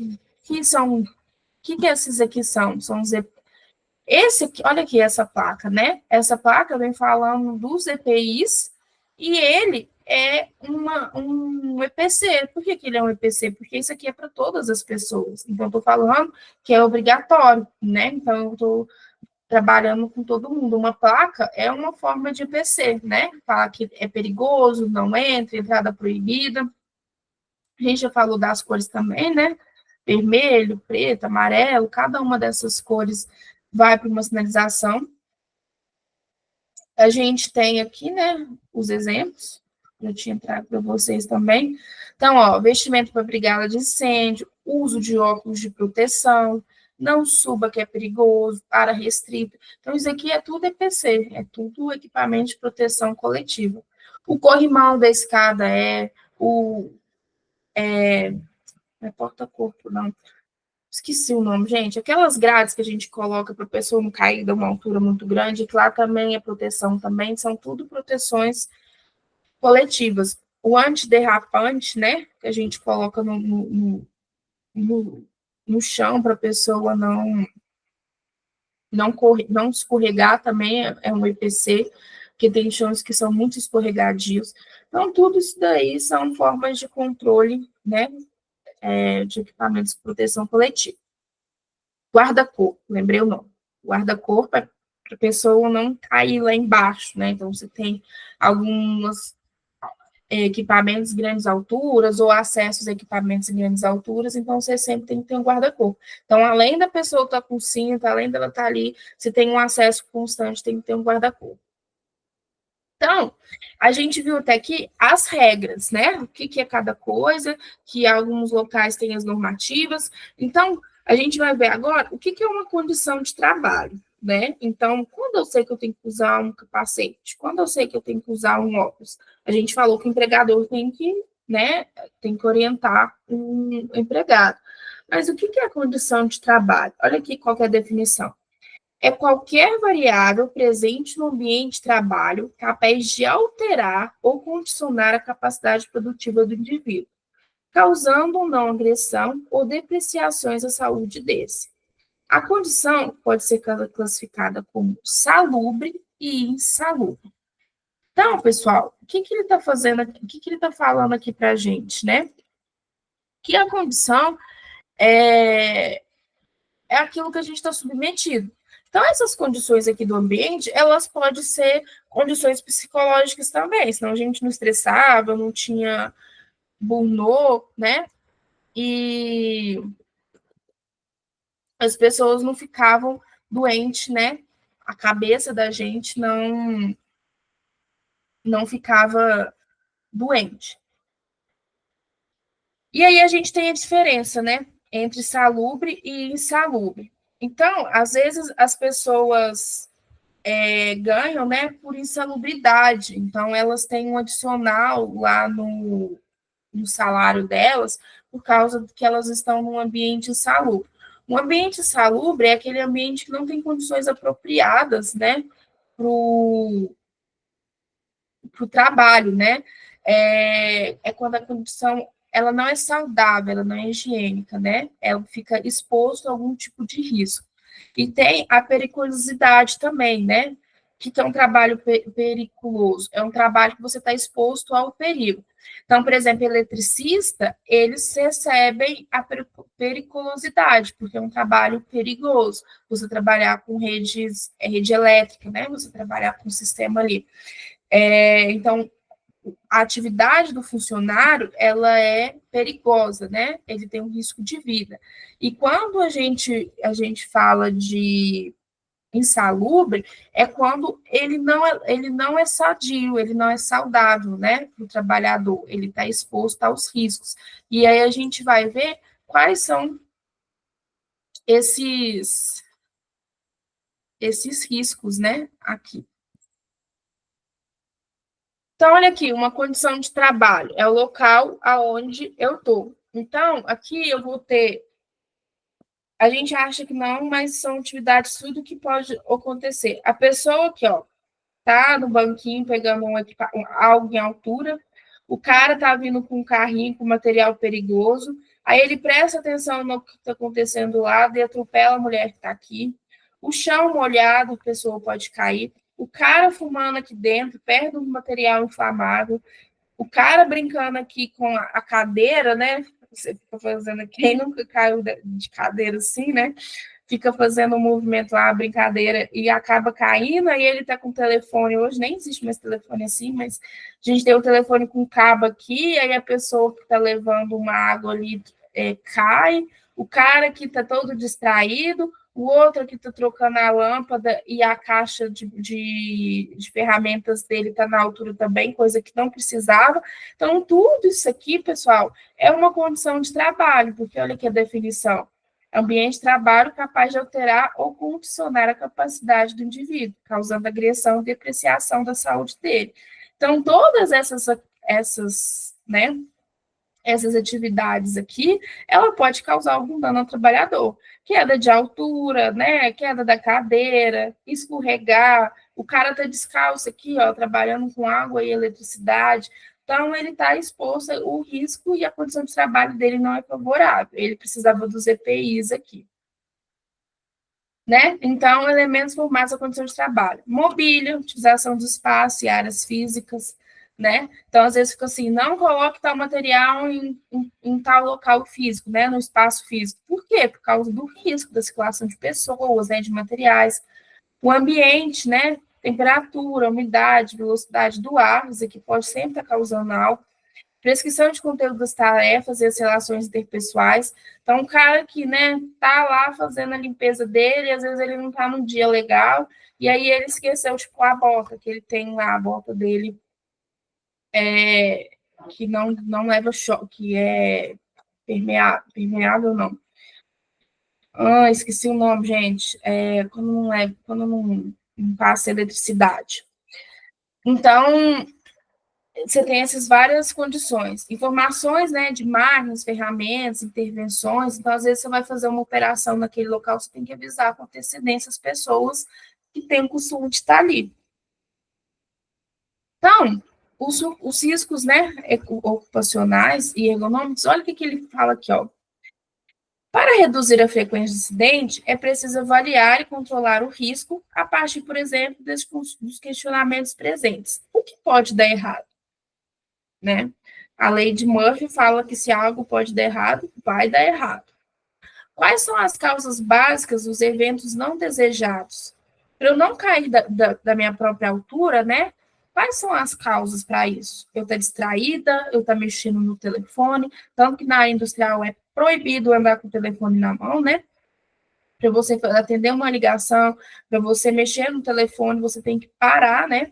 que esses aqui são? São os esse aqui, olha aqui essa placa, né? Essa placa vem falando dos EPIs e ele é um EPC. Por que ele é um EPC? Porque isso aqui é para todas as pessoas. Então, estou falando que é obrigatório, né? Então, eu estou trabalhando com todo mundo. Uma placa é uma forma de EPC, né? Fala que é perigoso, não entra, entrada proibida. A gente já falou das cores também, né? Vermelho, preto, amarelo, cada uma dessas cores vai para uma sinalização. A gente tem aqui, né, os exemplos, eu tinha trago para vocês também. Então, ó, vestimento para brigada de incêndio, uso de óculos de proteção, não suba que é perigoso, área restrita. Então, isso aqui é tudo EPC, é tudo equipamento de proteção coletiva. O corrimão da escada não é porta-corpo, não. Esqueci o nome, gente. Aquelas grades que a gente coloca para a pessoa não cair de uma altura muito grande, que lá também é proteção também, são tudo proteções coletivas. o antiderrapante, né, que a gente coloca no chão para a pessoa não escorregar também é um EPC, porque tem chãos que são muito escorregadios. Então, tudo isso daí são formas de controle, né, de equipamentos de proteção coletiva. Guarda-corpo, lembrei o nome. Guarda-corpo é para a pessoa não cair lá embaixo, né? Então, você tem alguns equipamentos de grandes alturas ou acessos a equipamentos em grandes alturas, então você sempre tem que ter um guarda-corpo. Então, além da pessoa estar com cinto, além dela estar ali, você tem um acesso constante, tem que ter um guarda-corpo. Então, a gente viu até aqui as regras, né? O que é cada coisa, que alguns locais têm as normativas. Então, a gente vai ver agora o que é uma condição de trabalho, né? Então, quando eu sei que eu tenho que usar um capacete, quando eu sei que eu tenho que usar um óculos, a gente falou que o empregador tem que, né, tem que orientar o empregado. Mas o que é a condição de trabalho? Olha aqui qual é a definição. É qualquer variável presente no ambiente de trabalho capaz de alterar ou condicionar a capacidade produtiva do indivíduo, causando ou não agressão ou depreciações à saúde desse. A condição pode ser classificada como salubre e insalubre. Então, pessoal, o que ele está fazendo aqui? O que ele está falando aqui para a gente, né? Que a condição é aquilo que a gente está submetido. Então, essas condições aqui do ambiente, elas podem ser condições psicológicas também, senão a gente não estressava, não tinha burnout, né? E as pessoas não ficavam doentes, né? A cabeça da gente não ficava doente. E aí a gente tem a diferença, né? Entre salubre e insalubre. Então, às vezes, as pessoas ganham, né, por insalubridade. Então, elas têm um adicional lá no salário delas por causa de que elas estão num ambiente insalubre. Um ambiente insalubre é aquele ambiente que não tem condições apropriadas, né, para o trabalho, né? Quando a condição ela não é saudável, ela não é higiênica, né? Ela fica exposto a algum tipo de risco. E tem a periculosidade também, né? Que é um trabalho periculoso, é um trabalho que você está exposto ao perigo. Então, por exemplo, eletricista, eles recebem a periculosidade, porque é um trabalho perigoso. Você trabalhar com rede elétrica, né? Você trabalhar com um sistema ali. Então, a atividade do funcionário, ela é perigosa, né? Ele tem um risco de vida. E quando a gente fala de insalubre, é quando ele não é sadio, ele não é saudável, né? Para o trabalhador, ele está exposto aos riscos. E aí a gente vai ver quais são esses riscos, né? Aqui. Então, olha aqui, uma condição de trabalho é o local aonde eu estou. Então, aqui eu vou ter. A gente acha que não, mas são atividades tudo que pode acontecer. A pessoa aqui, ó, tá no banquinho pegando algo em altura, o cara tá vindo com um carrinho com material perigoso, aí ele presta atenção no que está acontecendo lá e atropela a mulher que está aqui. O chão molhado, a pessoa pode cair. O cara fumando aqui dentro, perto do material inflamável. O cara brincando aqui com a cadeira, né? Você fica fazendo, quem nunca caiu de cadeira assim, né? Fica fazendo um movimento lá, brincadeira, e acaba caindo, aí ele tá com o telefone, hoje nem existe mais telefone assim, mas a gente tem o telefone com cabo aqui, aí a pessoa que tá levando uma água ali cai, o cara que tá todo distraído, o outro que está trocando a lâmpada e a caixa de ferramentas dele está na altura também, coisa que não precisava. Então, tudo isso aqui, pessoal, é uma condição de trabalho, porque olha aqui a definição. Ambiente de trabalho capaz de alterar ou condicionar a capacidade do indivíduo, causando agressão e depreciação da saúde dele. Então, todas essas atividades aqui, ela pode causar algum dano ao trabalhador. Queda de altura, né? Queda da cadeira, escorregar, o cara tá descalço aqui, ó, trabalhando com água e eletricidade, Então, ele está exposto ao risco e a condição de trabalho dele não é favorável. Ele precisava dos EPIs aqui. Né? Então, elementos formados à condição de trabalho. Mobília, utilização do espaço e áreas físicas, né? Então, às vezes fica assim, não coloque tal material em tal local físico, né? No espaço físico. Por quê? Por causa do risco da circulação de pessoas, né? De materiais. O ambiente, né? Temperatura, umidade, velocidade do ar, isso aqui pode sempre estar causando algo. Prescrição de conteúdo das tarefas e as relações interpessoais. Então, um cara que, né, tá lá fazendo a limpeza dele, às vezes ele não tá num dia legal, e aí ele esqueceu, tipo, a bota, que ele tem lá, a bota dele, que não leva choque, que é permeável não. Esqueci o nome, gente. Quando não passa eletricidade. Então, você tem essas várias condições. Informações, né, de máquinas, ferramentas, intervenções. Então, às vezes, você vai fazer uma operação naquele local, você tem que avisar com antecedência as pessoas que têm o costume de estar ali. Então, os riscos, né, ocupacionais e ergonômicos, olha o que ele fala aqui, ó. Para reduzir a frequência de acidente, é preciso avaliar e controlar o risco a partir, por exemplo, dos questionamentos presentes. O que pode dar errado? Né? A lei de Murphy fala que se algo pode dar errado, vai dar errado. Quais são as causas básicas dos eventos não desejados? Para eu não cair da minha própria altura, né? Quais são as causas para isso? Eu estar distraída, eu estar mexendo no telefone, tanto que na área industrial é proibido andar com o telefone na mão, né? Para você atender uma ligação, para você mexer no telefone, você tem que parar, né?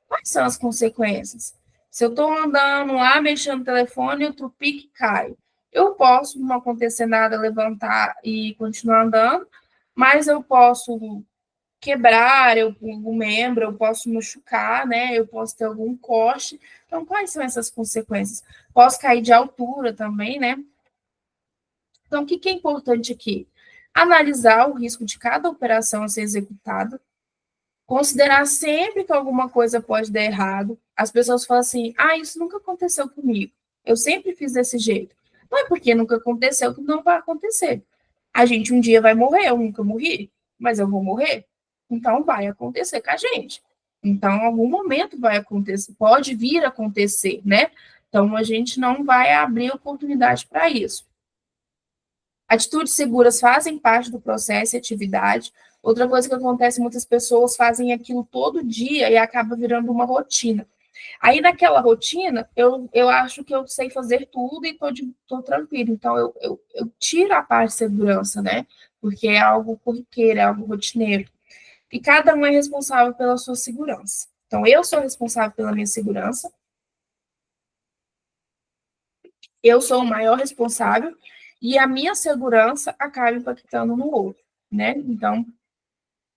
Quais são as consequências? Se eu estou andando lá, mexendo no telefone, o trupique cai. Eu posso, não acontecer nada, levantar e continuar andando, mas eu posso quebrar algum membro, eu posso machucar, né? Eu posso ter algum corte. Então, quais são essas consequências? Posso cair de altura também, né? Então, o que é importante aqui? Analisar o risco de cada operação a ser executada, considerar sempre que alguma coisa pode dar errado. As pessoas falam assim: isso nunca aconteceu comigo. Eu sempre fiz desse jeito. Não é porque nunca aconteceu que não vai acontecer. A gente um dia vai morrer, eu nunca morri, mas eu vou morrer. Então vai acontecer com a gente. Então, em algum momento vai acontecer, pode vir a acontecer, né? Então, a gente não vai abrir oportunidade para isso. Atitudes seguras fazem parte do processo e atividade. Outra coisa que acontece, muitas pessoas fazem aquilo todo dia e acaba virando uma rotina. Aí, naquela rotina, eu acho que eu sei fazer tudo e estou tranquilo. Então, eu tiro a parte de segurança, né? Porque é algo corriqueiro, é algo rotineiro. E cada um é responsável pela sua segurança. Então, eu sou responsável pela minha segurança. Eu sou o maior responsável e a minha segurança acaba impactando no outro, né? Então,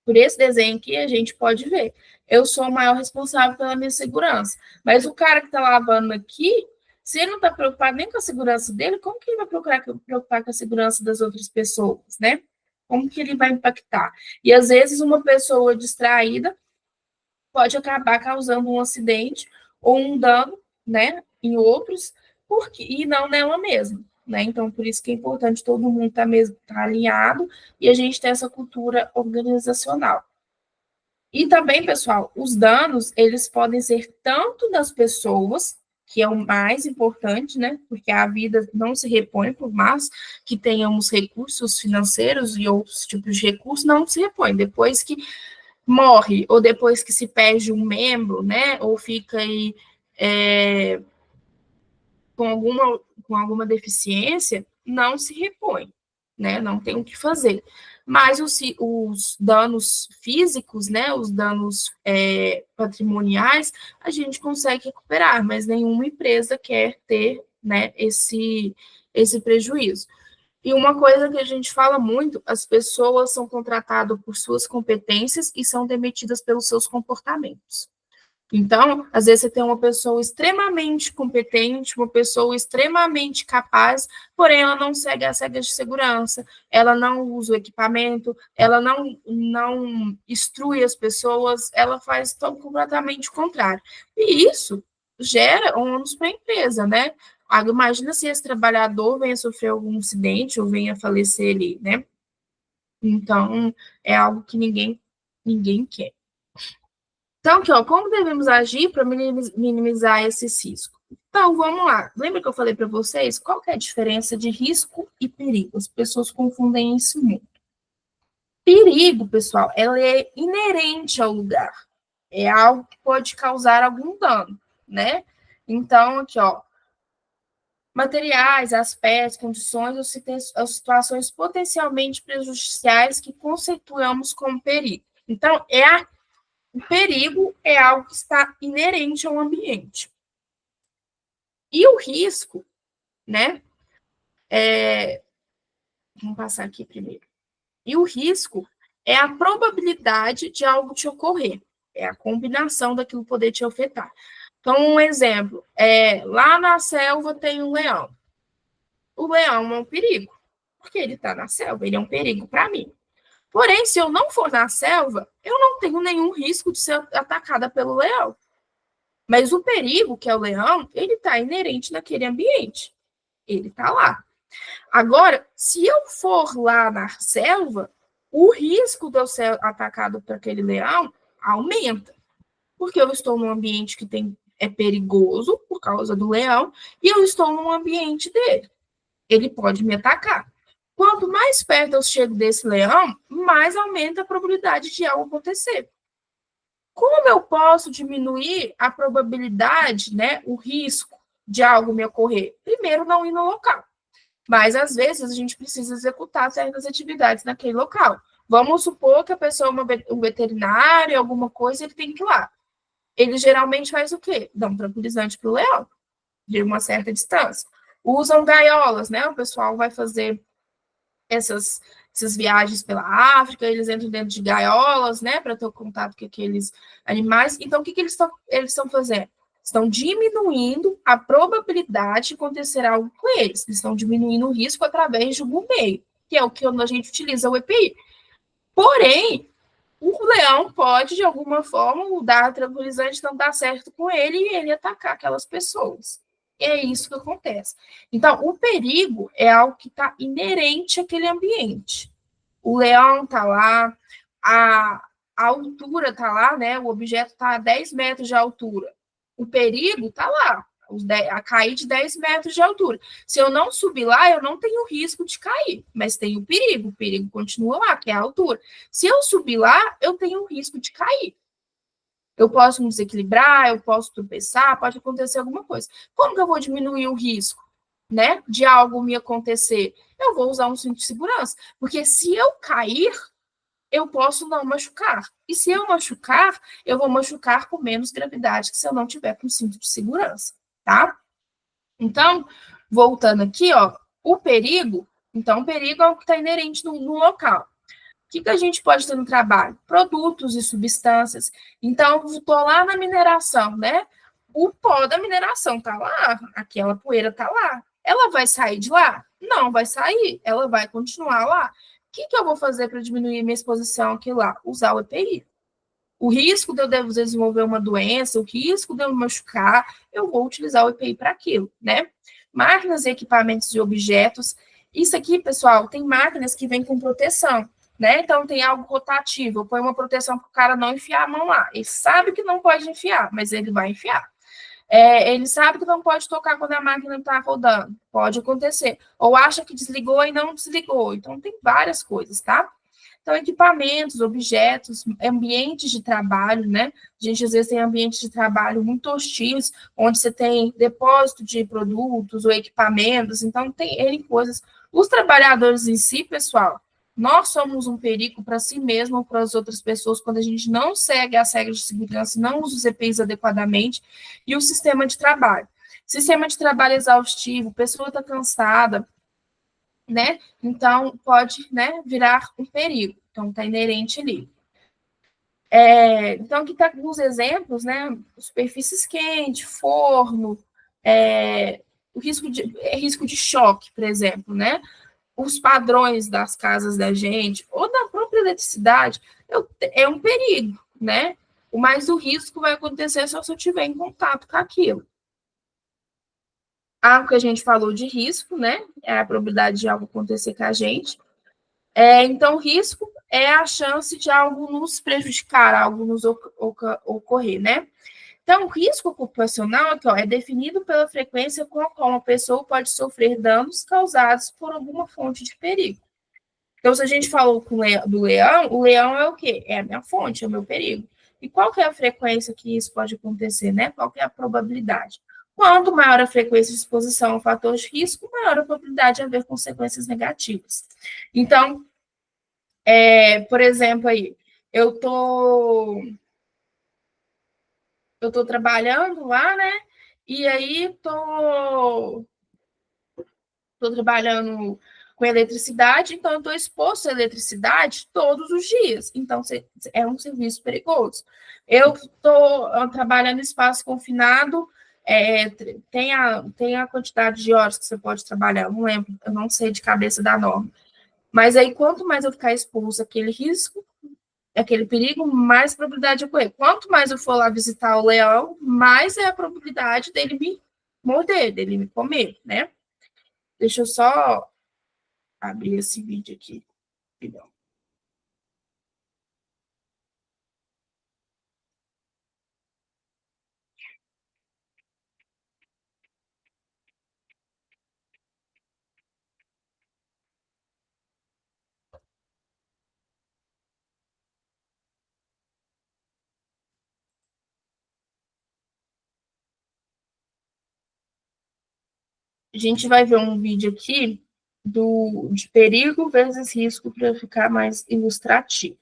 por esse desenho aqui, a gente pode ver. Eu sou o maior responsável pela minha segurança. Mas o cara que está lavando aqui, se ele não está preocupado nem com a segurança dele, como que ele vai preocupar com a segurança das outras pessoas, né? Como que ele vai impactar? E às vezes uma pessoa distraída pode acabar causando um acidente ou um dano, né, em outros, e não nela mesma. Né? Então, por isso que é importante todo mundo estar alinhado e a gente ter essa cultura organizacional. E também, pessoal, os danos, eles podem ser tanto das pessoas, que é o mais importante, né? Porque a vida não se repõe, por mais que tenhamos recursos financeiros e outros tipos de recursos, não se repõe. Depois que morre, ou depois que se perde um membro, né? Ou fica aí com alguma deficiência, não se repõe, né? Não tem o que fazer. Mas os danos físicos, né? Os danos patrimoniais, a gente consegue recuperar, mas nenhuma empresa quer ter, né? Esse prejuízo. E uma coisa que a gente fala muito, as pessoas são contratadas por suas competências e são demitidas pelos seus comportamentos. Então, às vezes você tem uma pessoa extremamente competente, uma pessoa extremamente capaz, porém ela não segue as regras de segurança, ela não usa o equipamento, ela não instrui as pessoas, ela faz todo completamente o contrário. E isso gera ônus para a empresa, né? Imagina se esse trabalhador venha sofrer algum acidente ou venha falecer ali, né? Então, é algo que ninguém quer. Então, aqui, ó, como devemos agir para minimizar esses riscos? Então, vamos lá. Lembra que eu falei para vocês qual que é a diferença de risco e perigo? As pessoas confundem isso muito. Perigo, pessoal, ela é inerente ao lugar. É algo que pode causar algum dano, né? Então, aqui, ó, materiais, aspectos, condições ou situações potencialmente prejudiciais que conceituamos como perigo. Então, o perigo é algo que está inerente ao ambiente. E o risco, né? Vamos passar aqui primeiro. E o risco é a probabilidade de algo te ocorrer. É a combinação daquilo poder te afetar. Então, um exemplo, lá na selva tem um leão. O leão é um perigo, porque ele está na selva, ele é um perigo para mim. Porém, se eu não for na selva, eu não tenho nenhum risco de ser atacada pelo leão. Mas o perigo, que é o leão, ele está inerente naquele ambiente. Ele está lá. Agora, se eu for lá na selva, o risco de eu ser atacado por aquele leão aumenta. Porque eu estou num ambiente que é perigoso por causa do leão e eu estou num ambiente dele. Ele pode me atacar. Quanto mais perto eu chego desse leão, mais aumenta a probabilidade de algo acontecer. Como eu posso diminuir a probabilidade, né, o risco de algo me ocorrer? Primeiro, não ir no local. Mas, às vezes, a gente precisa executar certas atividades naquele local. Vamos supor que a pessoa é um veterinário, alguma coisa, ele tem que ir lá. Ele geralmente faz o quê? Dá um tranquilizante para o leão, de uma certa distância. Usam gaiolas, né? O pessoal vai fazer essas viagens pela África, eles entram dentro de gaiolas, né, para ter o contato com aqueles animais. Então, o que eles estão fazendo? Estão diminuindo a probabilidade de acontecer algo com eles. Eles estão diminuindo o risco através de algum meio, que é o que a gente utiliza o EPI. Porém, o leão pode, de alguma forma, dar tranquilizante, não dar certo com ele e ele atacar aquelas pessoas. É isso que acontece. Então, o perigo é algo que está inerente àquele ambiente. O leão está lá, a altura está lá, né? O objeto está a 10 metros de altura. O perigo está lá, a cair de 10 metros de altura. Se eu não subir lá, eu não tenho risco de cair, mas tem o perigo continua lá, que é a altura. Se eu subir lá, eu tenho o risco de cair. Eu posso me desequilibrar, eu posso tropeçar, pode acontecer alguma coisa. Como que eu vou diminuir o risco, né, de algo me acontecer? Eu vou usar um cinto de segurança, porque se eu cair, eu posso não machucar. E se eu machucar, eu vou machucar com menos gravidade que se eu não tiver com cinto de segurança, tá? Então, voltando aqui, ó, o perigo é o que está inerente no local. O que a gente pode ter no trabalho? Produtos e substâncias. Então, estou lá na mineração, né? O pó da mineração está lá, aquela poeira está lá. Ela vai sair de lá? Não vai sair, ela vai continuar lá. O que eu vou fazer para diminuir minha exposição aqui lá? Usar o EPI. O risco de eu desenvolver uma doença, o risco de eu me machucar, eu vou utilizar o EPI para aquilo, né? Máquinas e equipamentos de objetos. Isso aqui, pessoal, tem máquinas que vêm com proteção, né? Então, tem algo rotativo. Eu ponho uma proteção para o cara não enfiar a mão lá. Ele sabe que não pode enfiar, mas ele vai enfiar. Ele sabe que não pode tocar quando a máquina está rodando. Pode acontecer. Ou acha que desligou e não desligou. Então, tem várias coisas, tá? Então, equipamentos, objetos, ambientes de trabalho, né? A gente, às vezes, tem ambientes de trabalho muito hostis, onde você tem depósito de produtos ou equipamentos. Então, tem N coisas. Os trabalhadores em si, pessoal, nós somos um perigo para si mesmo ou para as outras pessoas quando a gente não segue as regras de segurança, não usa os EPIs adequadamente, e o sistema de trabalho. Sistema de trabalho exaustivo, pessoa está cansada, né? Então, pode, né, virar um perigo. Então, está inerente ali. Então, aqui está alguns exemplos, né? Superfícies quentes, forno, o risco de choque, por exemplo, né? Os padrões das casas da gente, ou da própria eletricidade, é um perigo, né? Mas o risco vai acontecer só se eu tiver em contato com aquilo. O que a gente falou de risco, né? É a probabilidade de algo acontecer com a gente. Então, risco é a chance de algo nos prejudicar, algo nos ocorrer, né? Então, o risco ocupacional é definido pela frequência com a qual uma pessoa pode sofrer danos causados por alguma fonte de perigo. Então, se a gente falou do leão, o leão é o quê? É a minha fonte, é o meu perigo. E qual que é a frequência que isso pode acontecer, né? Qual que é a probabilidade? Quanto maior a frequência de exposição ao fator de risco, maior a probabilidade de haver consequências negativas. Então, por exemplo, aí, eu tô trabalhando lá, né? E aí tô trabalhando com eletricidade, então eu estou exposto à eletricidade todos os dias. Então, é um serviço perigoso. Eu estou trabalhando em espaço confinado, tem a quantidade de horas que você pode trabalhar, eu não lembro, eu não sei de cabeça da norma. Mas aí, quanto mais eu ficar exposto àquele risco, aquele perigo, mais probabilidade de ocorrer. Quanto mais eu for lá visitar o leão, mais é a probabilidade dele me morder, dele me comer, né? Deixa eu só abrir esse vídeo aqui. A gente vai ver um vídeo aqui de perigo versus risco para ficar mais ilustrativo.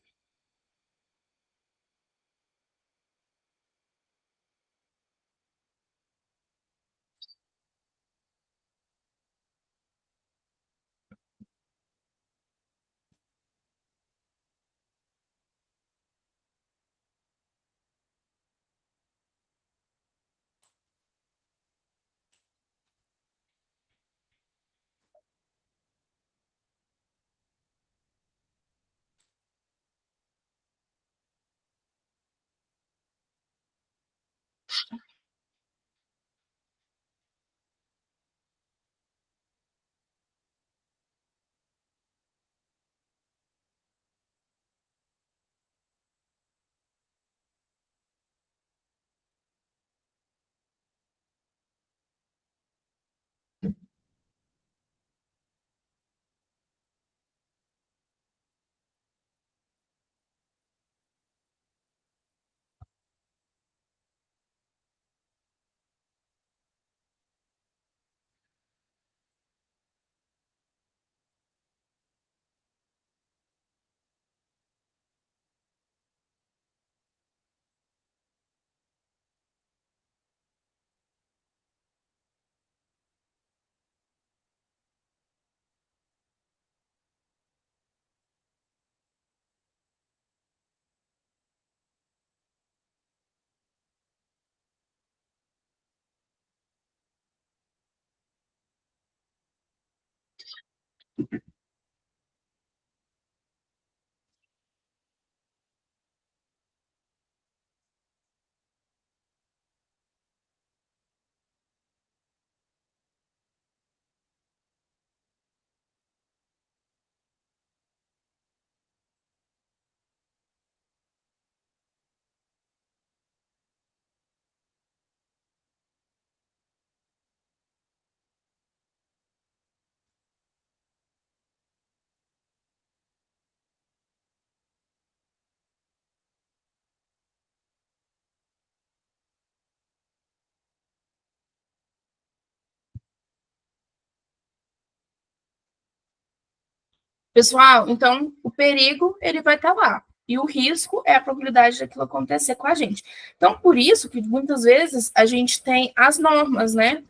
Pessoal, então o perigo ele vai estar lá. E o risco é a probabilidade daquilo acontecer com a gente. Então, por isso que muitas vezes a gente tem as normas, né?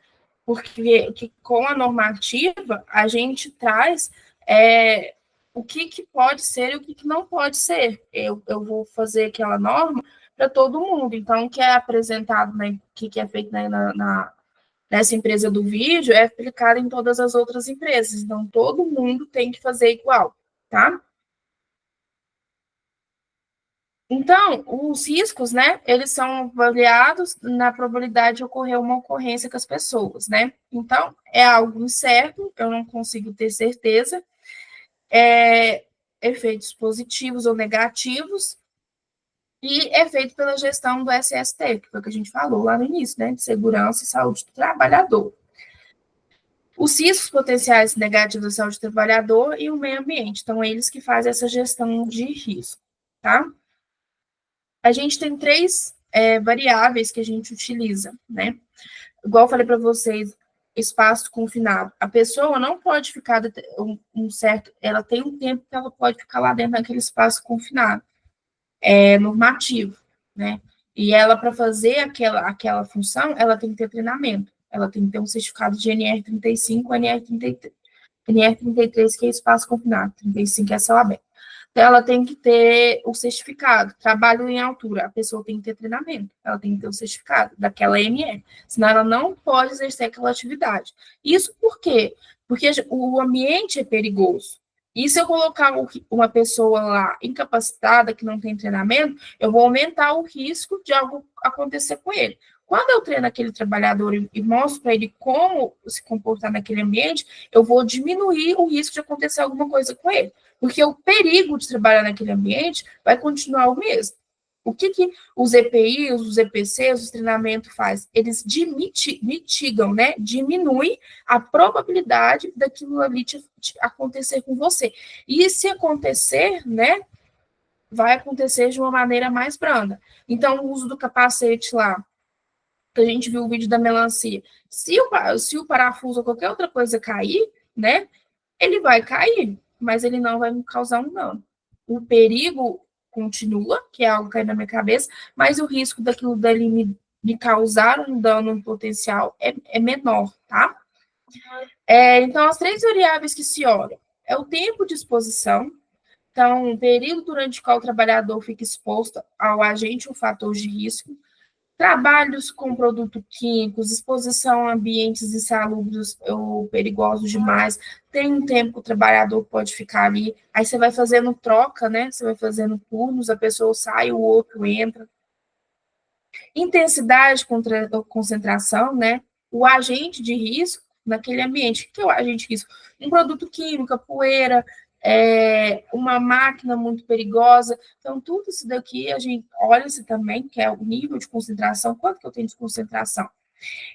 Porque com a normativa a gente traz o que pode ser e o que não pode ser. Eu vou fazer aquela norma para todo mundo. Então, o que é apresentado, né, que é feito nessa empresa do vídeo é aplicado em todas as outras empresas. Então, todo mundo tem que fazer igual, tá? Então, os riscos, né, eles são avaliados na probabilidade de ocorrer uma ocorrência com as pessoas, né? Então, é algo incerto, eu não consigo ter certeza, efeitos positivos ou negativos, e é feito pela gestão do SST, que foi o que a gente falou lá no início, né, de segurança e saúde do trabalhador. Os riscos potenciais negativos da saúde do trabalhador e o meio ambiente, então eles que fazem essa gestão de risco, tá? A gente tem três variáveis que a gente utiliza, né? Igual eu falei para vocês, espaço confinado. A pessoa não pode ficar certo, ela tem um tempo que ela pode ficar lá dentro daquele espaço confinado, normativo, né? E ela, para fazer aquela função, ela tem que ter treinamento, ela tem que ter um certificado de NR35, NR33, que é espaço confinado, 35 é céu aberto. Então, ela tem que ter o certificado. Trabalho em altura, a pessoa tem que ter treinamento, ela tem que ter o certificado daquela MR, senão ela não pode exercer aquela atividade. Isso por quê? Porque o ambiente é perigoso. E se eu colocar uma pessoa lá incapacitada, que não tem treinamento, eu vou aumentar o risco de algo acontecer com ele. Quando eu treino aquele trabalhador e mostro para ele como se comportar naquele ambiente, eu vou diminuir o risco de acontecer alguma coisa com ele. Porque o perigo de trabalhar naquele ambiente vai continuar o mesmo. O que os EPIs, os EPCs, os treinamentos faz? Eles mitigam, né? Diminuem a probabilidade daquilo ali acontecer com você. E se acontecer, né? Vai acontecer de uma maneira mais branda. Então, o uso do capacete lá, que a gente viu o vídeo da melancia, se o parafuso ou qualquer outra coisa cair, né? Ele vai cair, mas ele não vai me causar um dano. O perigo continua, que é algo que cai na minha cabeça, mas o risco daquilo dali me causar um dano potencial é menor, tá? Então, as três variáveis que se olham é o tempo de exposição, então, o período durante o qual o trabalhador fica exposto ao agente ou fator de risco, trabalhos com produtos químicos, exposição a ambientes insalubres ou perigosos demais, tem um tempo que o trabalhador pode ficar ali, aí você vai fazendo troca, né? Você vai fazendo turnos, a pessoa sai, o outro entra. Intensidade contra concentração, né? O agente de risco naquele ambiente. O que é o agente de risco? Um produto químico, poeira, uma máquina muito perigosa. Então, tudo isso daqui a gente olha-se também, que é o nível de concentração, quanto que eu tenho de concentração.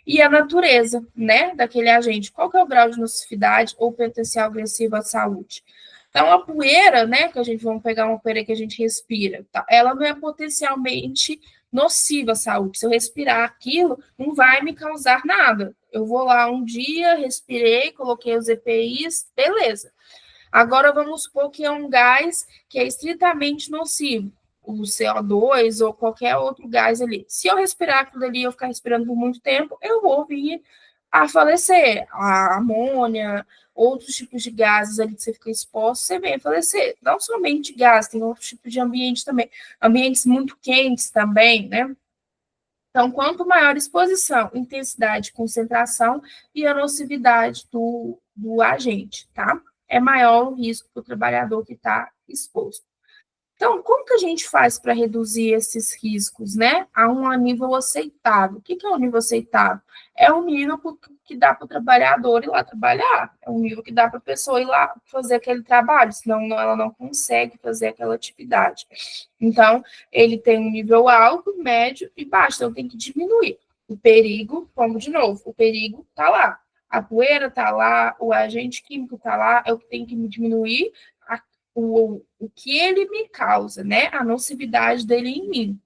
E a natureza, né, daquele agente. Qual que é o grau de nocividade ou potencial agressivo à saúde? Então, a poeira, né, que a gente vamos pegar uma poeira que a gente respira, tá? Ela não é potencialmente nociva à saúde. Se eu respirar aquilo, não vai me causar nada. Eu vou lá um dia, respirei, coloquei os EPIs, beleza. Agora vamos supor que é um gás que é estritamente nocivo, o CO2 ou qualquer outro gás ali. Se eu respirar aquilo ali, eu ficar respirando por muito tempo, eu vou vir a falecer. A amônia, outros tipos de gases ali que você fica exposto, você vem a falecer. Não somente gás, tem outros tipos de ambiente também. Ambientes muito quentes também, né? Então, quanto maior a exposição, intensidade, concentração e a nocividade do agente, tá? É maior o risco para o trabalhador que está exposto. Então, como que a gente faz para reduzir esses riscos, né? A um nível aceitável. O que é um nível aceitável? É um nível que dá para o trabalhador ir lá trabalhar. É um nível que dá para a pessoa ir lá fazer aquele trabalho, senão ela não consegue fazer aquela atividade. Então, ele tem um nível alto, médio e baixo, então tem que diminuir. O perigo, vamos de novo, o perigo está lá. A poeira está lá, o agente químico está lá, é o que tem que diminuir o que ele me causa, né? A nocividade dele em mim.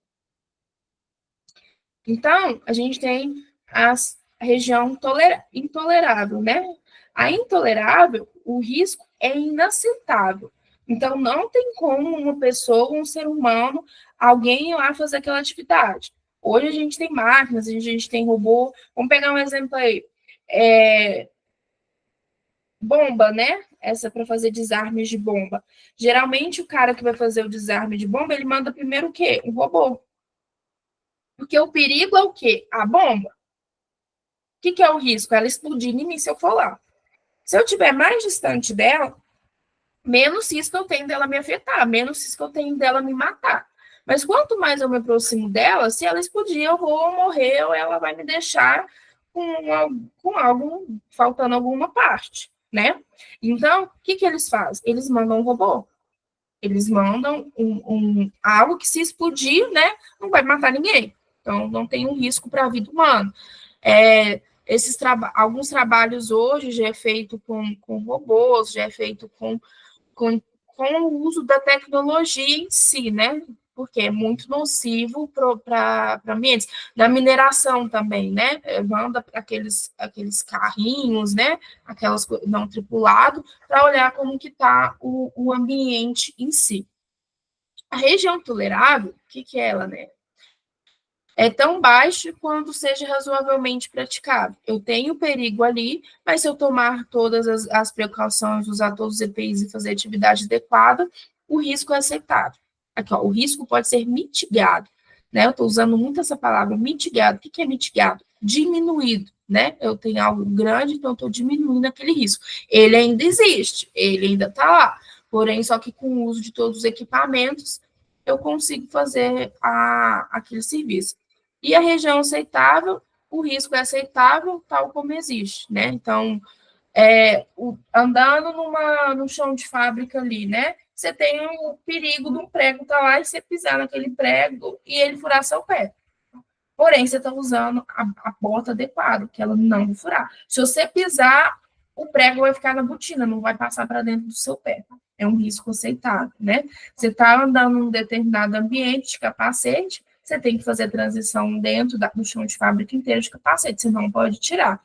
Então, a gente tem a região intolerável, né? A intolerável, o risco é inaceitável. Então, não tem como uma pessoa, um ser humano, alguém ir lá fazer aquela atividade. Hoje a gente tem máquinas, a gente tem robô. Vamos pegar um exemplo aí. Bomba, né? Essa para fazer desarmes de bomba. Geralmente, o cara que vai fazer o desarme de bomba, ele manda primeiro o quê? Um robô. Porque o perigo é o quê? A bomba. O que é o risco? Ela explodir em mim se eu for lá. Se eu estiver mais distante dela, menos risco eu tenho dela me afetar, menos risco eu tenho dela me matar. Mas quanto mais eu me aproximo dela, se ela explodir, eu vou morrer ou ela vai me deixar com algo faltando alguma parte, né? Então, o que eles fazem? Eles mandam um robô. Eles mandam algo que, se explodir, né, não vai matar ninguém. Então, não tem um risco para a vida humana. Alguns trabalhos hoje já é feito com robôs, já é feito com, com o uso da tecnologia em si, né? Porque é muito nocivo para ambientes. Na mineração também, né? Manda aqueles carrinhos, né? Aquelas não tripulado, para olhar como que está o ambiente em si. A região tolerável, o que é ela, né? É tão baixo quanto seja razoavelmente praticável. Eu tenho perigo ali, mas se eu tomar todas as precauções, usar todos os EPIs e fazer atividade adequada, o risco é aceitável. Aqui, ó, o risco pode ser mitigado, né? Eu estou usando muito essa palavra, mitigado. O que é mitigado? Diminuído, né? Eu tenho algo grande, então eu estou diminuindo aquele risco. Ele ainda existe, ele ainda está lá, porém, só que com o uso de todos os equipamentos, eu consigo fazer aquele serviço. E a região aceitável, o risco é aceitável, tal como existe, né? Então, andando no chão de fábrica ali, né? Você tem o perigo do prego estar lá e você pisar naquele prego e ele furar seu pé. Porém, você está usando a bota adequada, que ela não vai furar. Se você pisar, o prego vai ficar na botina, não vai passar para dentro do seu pé. É um risco aceitável, né? Você está andando em um determinado ambiente de capacete, você tem que fazer a transição dentro do chão de fábrica inteiro de capacete, você não pode tirar.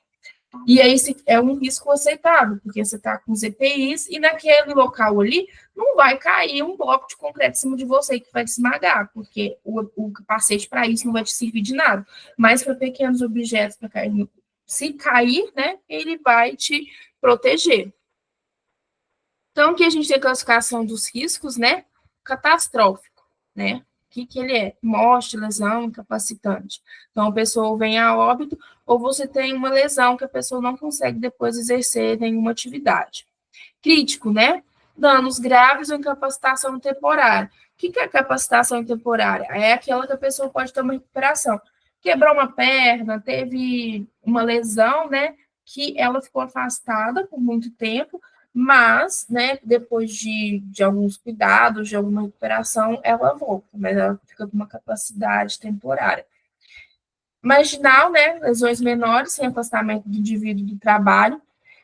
E aí é um risco aceitável, porque você está com os EPIs e naquele local ali não vai cair um bloco de concreto em cima de você que vai te esmagar, porque o capacete para isso não vai te servir de nada. Mas para pequenos objetos, para cair, se cair, né, ele vai te proteger. Então, aqui a gente tem a classificação dos riscos, né, catastrófico, né, que ele é? Morte, lesão, incapacitante. Então, a pessoa vem a óbito ou você tem uma lesão que a pessoa não consegue depois exercer nenhuma atividade. Crítico, né? Danos graves ou incapacitação temporária. O que é capacitação temporária? É aquela que a pessoa pode ter uma recuperação. Quebrou uma perna, teve uma lesão, né? Que ela ficou afastada por muito tempo, mas, né, depois de alguns cuidados, de alguma recuperação, ela volta, mas ela fica com uma capacidade temporária. Marginal, né, lesões menores, sem afastamento do indivíduo do trabalho.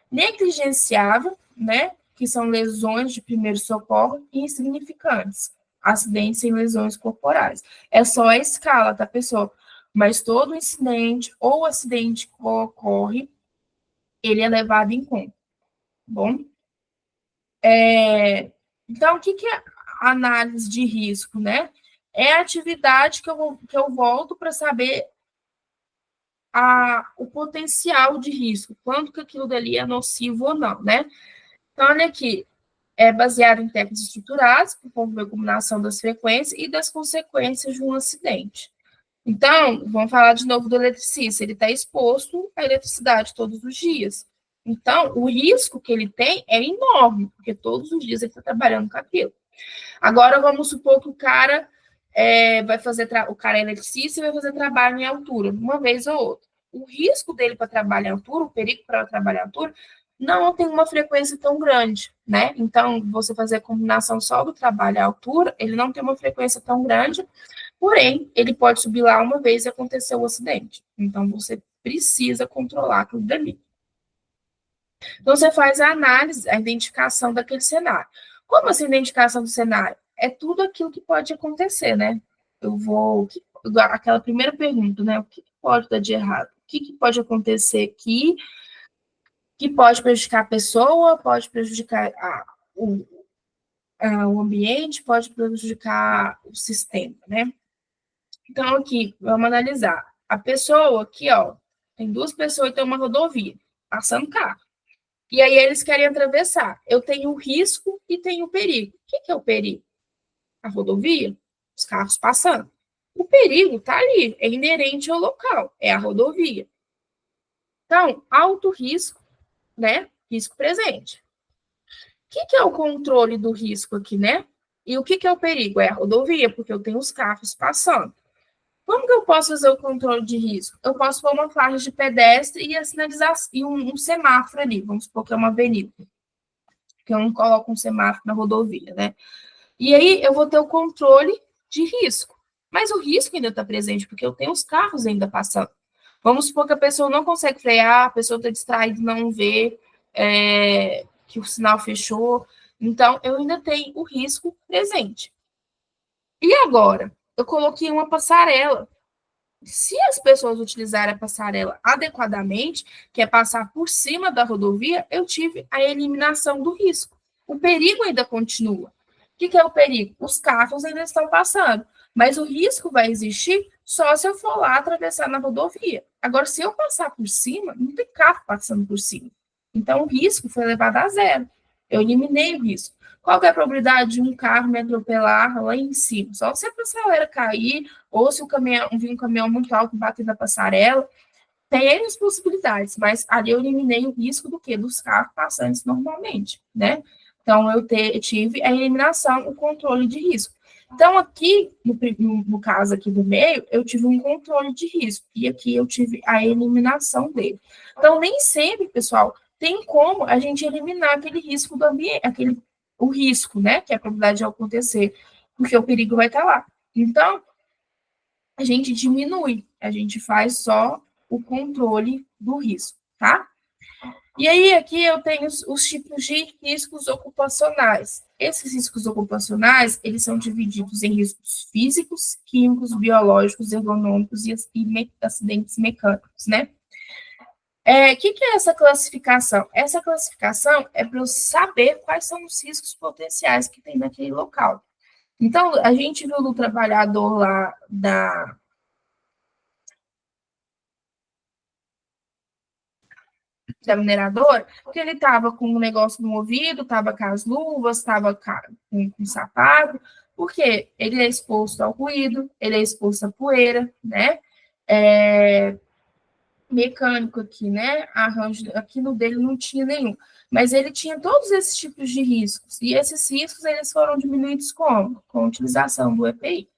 Negligenciável, né, que são lesões de primeiro socorro, e insignificantes, acidentes sem lesões corporais. É só a escala, tá, pessoal? Mas todo incidente ou acidente que ocorre, ele é levado em conta, tá bom? Então, o que é análise de risco, né? É a atividade que eu volto para saber o potencial de risco, quanto que aquilo dali é nocivo ou não, né? Então, olha aqui, é baseado em técnicas estruturadas, para promover a combinação das frequências e das consequências de um acidente. Então, vamos falar de novo do eletricista, ele está exposto à eletricidade todos os dias. Então, o risco que ele tem é enorme, porque todos os dias ele está trabalhando com aquilo. Agora, vamos supor que o cara vai fazer, o cara é eletricista e vai fazer trabalho em altura, uma vez ou outra. O risco dele para trabalhar em altura, o perigo para trabalhar em altura, não tem uma frequência tão grande, né? Então, você fazer a combinação só do trabalho à altura, ele não tem uma frequência tão grande, porém, ele pode subir lá uma vez e acontecer o acidente. Então, você precisa controlar aquilo dali. Então, você faz a análise, a identificação daquele cenário. Como assim, identificação do cenário? É tudo aquilo que pode acontecer, né? Aquela primeira pergunta, né? O que pode dar de errado? O que pode acontecer aqui que pode prejudicar a pessoa, pode prejudicar o ambiente, pode prejudicar o sistema, né? Então, aqui, vamos analisar. A pessoa aqui, ó, tem duas pessoas e tem uma rodovia, passando carro. E aí eles querem atravessar. Eu tenho o risco e tenho o perigo. O que é o perigo? A rodovia, os carros passando. O perigo está ali, é inerente ao local, é a rodovia. Então, alto risco, né? Risco presente. O que é o controle do risco aqui, né? E o que é o perigo? É a rodovia, porque eu tenho os carros passando. Como que eu posso fazer o controle de risco? Eu posso pôr uma faixa de pedestre e a sinalização e um semáforo ali, vamos supor que é uma avenida, que eu não coloco um semáforo na rodovia, né? E aí eu vou ter o controle de risco. Mas o risco ainda está presente, porque eu tenho os carros ainda passando. Vamos supor que a pessoa não consegue frear, a pessoa está distraída, não vê que o sinal fechou. Então, eu ainda tenho o risco presente. E agora? Eu coloquei uma passarela. Se as pessoas utilizarem a passarela adequadamente, que é passar por cima da rodovia, eu tive a eliminação do risco. O perigo ainda continua. O que é o perigo? Os carros ainda estão passando, mas o risco vai existir só se eu for lá atravessar na rodovia. Agora, se eu passar por cima, não tem carro passando por cima. Então, o risco foi levado a zero. Eu eliminei o risco. Qual é a probabilidade de um carro me atropelar lá em cima? Só se a passarela cair, ou se o caminhão vir um caminhão muito alto bater na passarela, tem N possibilidades, mas ali eu eliminei o risco do quê? Dos carros passantes normalmente, né? Então, tive a eliminação, o controle de risco. Então, aqui, no caso aqui do meio, eu tive um controle de risco, e aqui eu tive a eliminação dele. Então, nem sempre, pessoal, tem como a gente eliminar aquele risco do ambiente, o risco, né, que é a probabilidade de acontecer, porque o perigo vai estar lá. Então, a gente diminui, a gente faz só o controle do risco, tá? E aí, aqui eu tenho os tipos de riscos ocupacionais. Esses riscos ocupacionais, eles são divididos em riscos físicos, químicos, biológicos, ergonômicos e acidentes mecânicos, né? Que é essa classificação? Essa classificação é para eu saber quais são os riscos potenciais que tem naquele local. Então, a gente viu no trabalhador lá da mineradora, porque ele estava com um negócio no ouvido, estava com as luvas, estava com sapato, porque ele é exposto ao ruído, ele é exposto à poeira, né? Mecânico aqui, né? Arranjo, aqui no dele não tinha nenhum, mas ele tinha todos esses tipos de riscos, e esses riscos eles foram diminuídos como? Com a utilização do EPI.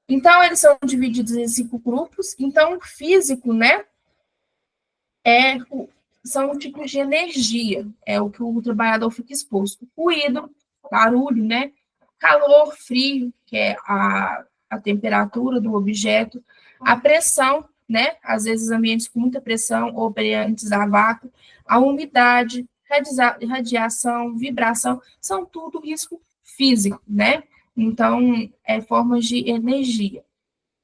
Então, eles são divididos em 5 grupos. Então, o físico, né, é são tipos de energia, é o que o trabalhador fica exposto. Ruído, barulho, né? Calor, frio, que é a temperatura do objeto, a pressão, né? Às vezes ambientes com muita pressão ou ambientes a vácuo, a umidade, radiação, vibração, são tudo risco físico, né? Então, formas de energia.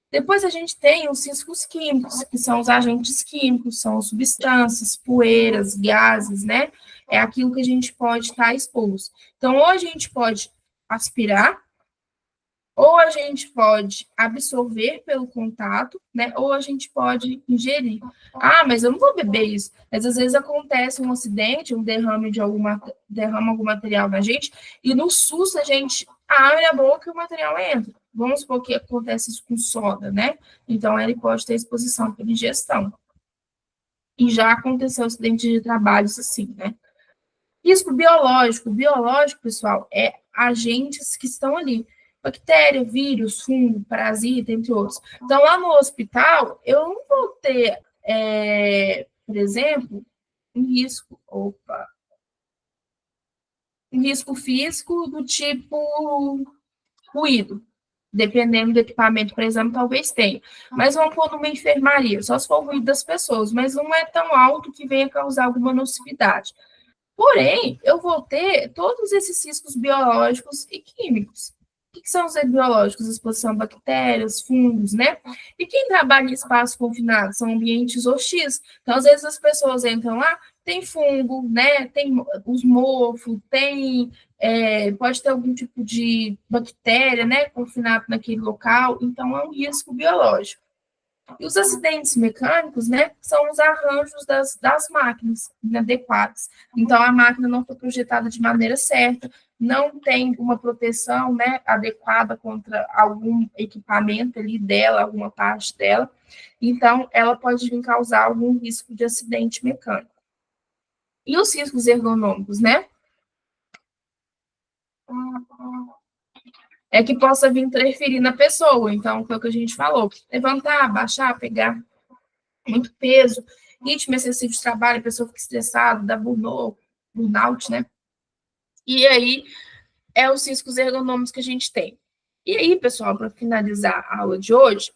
Depois a gente tem os riscos químicos, que são os agentes químicos, são substâncias, poeiras, gases, né? É aquilo que a gente pode estar exposto. Então, ou a gente pode aspirar, ou a gente pode absorver pelo contato, né? Ou a gente pode ingerir. Ah, mas eu não vou beber isso. Mas às vezes acontece um acidente, um derrame derrama algum material na gente, e no SUS a gente abre a boca e o material entra. Vamos supor que acontece isso com soda, né? Então ele pode ter exposição por ingestão. E já aconteceu acidente de trabalho, assim, né? Risco biológico. Biológico, pessoal, é agentes que estão ali. Bactéria, vírus, fungo, parasita, entre outros. Então, lá no hospital, eu não vou ter, por exemplo, um risco físico do tipo ruído. Dependendo do equipamento, por exemplo, talvez tenha. Mas vamos pôr numa enfermaria, só se for o ruído das pessoas, mas não é tão alto que venha causar alguma nocividade. Porém, eu vou ter todos esses riscos biológicos e químicos. O que são os biológicos? Exposição a bactérias, fungos, né? E quem trabalha em espaço confinado são ambientes hostis. Então, às vezes, as pessoas entram lá, tem fungo, né? Tem os mofos, pode ter algum tipo de bactéria, né? Confinado naquele local. Então, é um risco biológico. E os acidentes mecânicos, né, são os arranjos das máquinas inadequados. Então, a máquina não foi projetada de maneira certa, não tem uma proteção, né, adequada contra algum equipamento ali dela, alguma parte dela. Então, ela pode vir causar algum risco de acidente mecânico. E os riscos ergonômicos, né? é que possa vir interferir na pessoa. Então, foi o que a gente falou. Levantar, baixar, pegar muito peso, ritmo excessivo de trabalho, a pessoa fica estressada, dá burnout, né? E aí, é os riscos ergonômicos que a gente tem. E aí, pessoal, para finalizar a aula de hoje,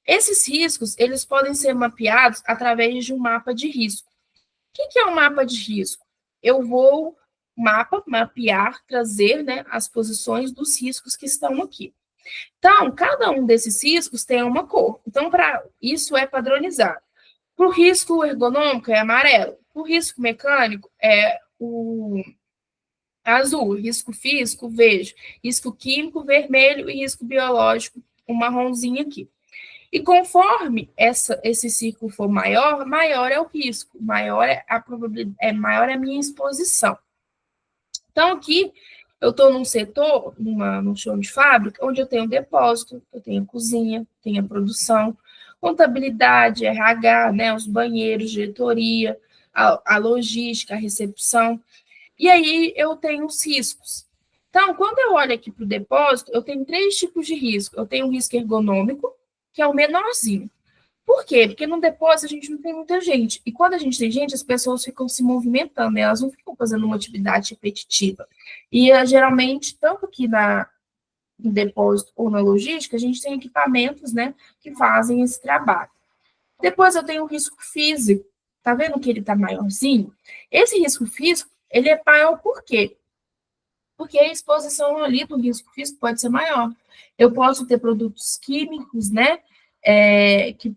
esses riscos, eles podem ser mapeados através de um mapa de risco. O que é um mapa de risco? Eu vou mapear, trazer, né, as posições dos riscos que estão aqui. Então, cada um desses riscos tem uma cor. Então, para isso é padronizado. Para o risco ergonômico é amarelo. Para o risco mecânico é o azul. Risco físico, verde. Risco químico, vermelho. E risco biológico, um marronzinho aqui. E conforme esse círculo for maior, maior é o risco, maior é a probabilidade, maior é a minha exposição. Então, aqui, eu estou num setor, num chão de fábrica, onde eu tenho depósito, eu tenho cozinha, tenho a produção, contabilidade, RH, né, os banheiros, diretoria, a logística, a recepção. E aí eu tenho os riscos. Então, quando eu olho aqui para o depósito, eu tenho 3 tipos de risco. Eu tenho o risco ergonômico, que é o menorzinho. Por quê? Porque no depósito a gente não tem muita gente. E quando a gente tem gente, as pessoas ficam se movimentando, né? Elas não ficam fazendo uma atividade repetitiva. E geralmente, tanto aqui no depósito ou na logística, a gente tem equipamentos, né, que fazem esse trabalho. Depois eu tenho o risco físico. Tá vendo que ele tá maiorzinho? Esse risco físico, ele é maior por quê? Porque a exposição ali do risco físico pode ser maior. Eu posso ter produtos químicos, né, que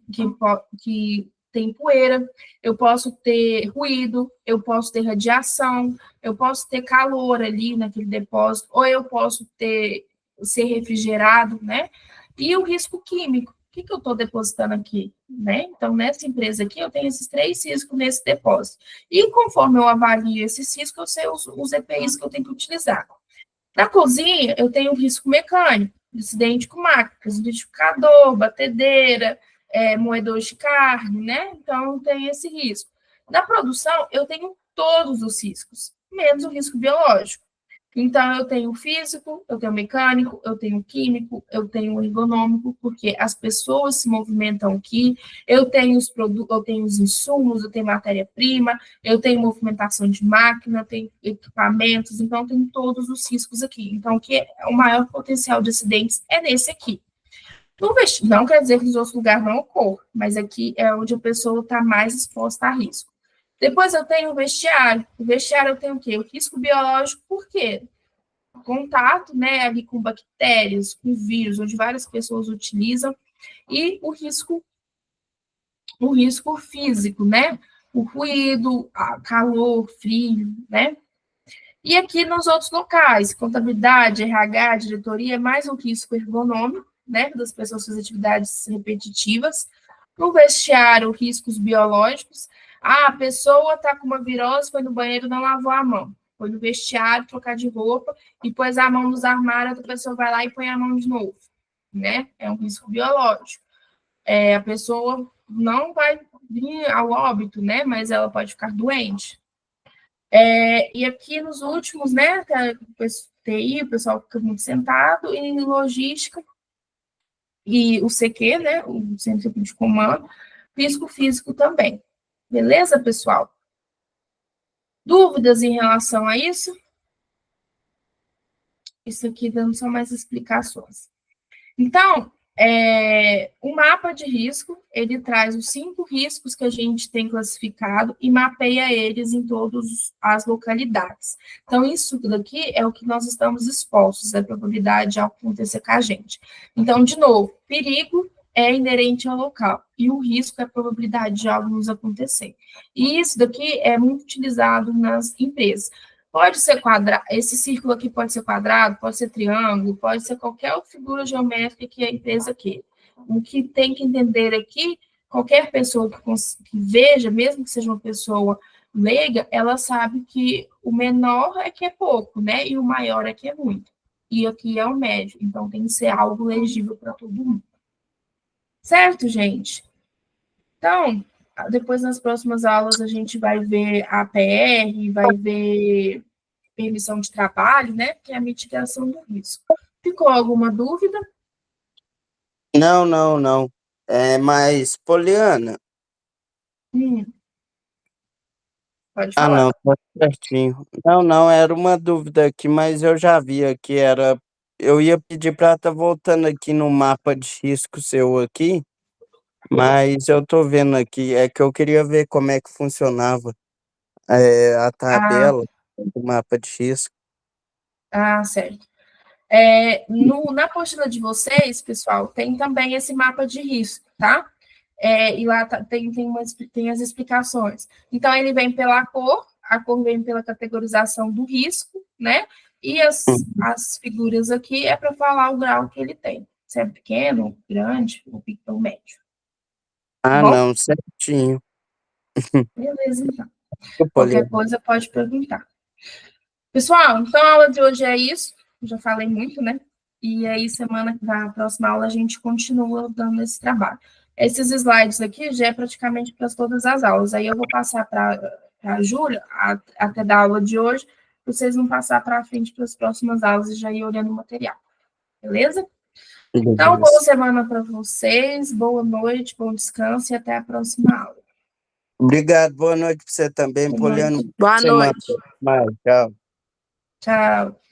tem poeira, eu posso ter ruído, eu posso ter radiação, eu posso ter calor ali naquele depósito, ou eu posso ser refrigerado, né? E o risco químico, o que eu estou depositando aqui, né? Então, nessa empresa aqui, eu tenho esses 3 riscos nesse depósito. E conforme eu avalio esses riscos, eu sei os EPIs que eu tenho que utilizar. Na cozinha, eu tenho risco mecânico, acidente com máquinas, liquidificador, batedeira, moedor de carne, né? Então, tem esse risco. Na produção, eu tenho todos os riscos, menos o risco biológico. Então, eu tenho físico, eu tenho mecânico, eu tenho químico, eu tenho ergonômico, porque as pessoas se movimentam aqui, eu tenho os produtos, eu tenho os insumos, eu tenho matéria-prima, eu tenho movimentação de máquina, eu tenho equipamentos, então eu tenho todos os riscos aqui. Então, o maior potencial de acidentes é nesse aqui. Não quer dizer que nos outros lugares não ocorra, mas aqui é onde a pessoa está mais exposta a risco. Depois eu tenho o vestiário. O vestiário eu tenho o quê? O risco biológico, por quê? Contato, né, ali com bactérias, com vírus, onde várias pessoas utilizam, e o risco físico, né? O ruído, calor, frio, né? E aqui nos outros locais, contabilidade, RH, diretoria, é mais um risco ergonômico, né, das pessoas fazerem atividades repetitivas. No vestiário, riscos biológicos. A pessoa está com uma virose, foi no banheiro, não lavou a mão. Foi no vestiário, trocar de roupa, e pôs a mão nos armários, a pessoa vai lá e põe a mão de novo, né? É um risco biológico. A pessoa não vai vir ao óbito, né? Mas ela pode ficar doente. E aqui nos últimos, né? TI, o pessoal fica muito sentado, e em logística, e o CQ, né? O Centro de Comando, risco físico também. Beleza, pessoal? Dúvidas em relação a isso? Isso aqui dando só mais explicações. Então, o mapa de risco, ele traz os 5 riscos que a gente tem classificado e mapeia eles em todas as localidades. Então, isso daqui é o que nós estamos expostos, a probabilidade de acontecer com a gente. Então, de novo, perigo é inerente ao local, e o risco é a probabilidade de algo nos acontecer. E isso daqui é muito utilizado nas empresas. Pode ser quadrado, esse círculo aqui pode ser quadrado, pode ser triângulo, pode ser qualquer outra figura geométrica que a empresa queira. O que tem que entender aqui, qualquer pessoa que veja, mesmo que seja uma pessoa leiga, ela sabe que o menor é que é pouco, né? E o maior é que é muito. E aqui é o médio, então tem que ser algo legível para todo mundo. Certo, gente? Então, depois nas próximas aulas a gente vai ver a PR, vai ver permissão de trabalho, né, que é a mitigação do risco. Ficou alguma dúvida? Não, não, não. Mas, Poliana, Pode ah, falar. não, tá certinho. Não, não, era uma dúvida aqui, mas eu já vi aqui, era. Eu ia pedir para estar voltando aqui no mapa de risco seu aqui, mas eu tô vendo aqui, é que eu queria ver como é que funcionava a Ah, tabela do mapa de risco. certo. Na apostila de vocês, pessoal, tem também esse mapa de risco, tá? E lá tem as explicações. Então, ele vem pela cor, a cor vem pela categorização do risco, né? E as figuras aqui é para falar o grau que ele tem. Se é pequeno, grande ou médio. Tá Ah, bom? não, certinho. Beleza, então. Qualquer Poliana. coisa pode perguntar. Pessoal, então a aula de hoje é isso. Já falei muito, né? E aí, na próxima aula, a gente continua dando esse trabalho. Esses slides aqui já é praticamente para todas as aulas. Aí eu vou passar para a Júlia, até da aula de hoje, para vocês não passar para frente para as próximas aulas e já ir olhando o material. Beleza? Então, boa Beleza. semana para vocês, boa noite, bom descanso e até a próxima aula. Obrigado, boa noite para você também, Boa Poliana. noite. Boa Boa semana. noite. Mais, tchau. Tchau.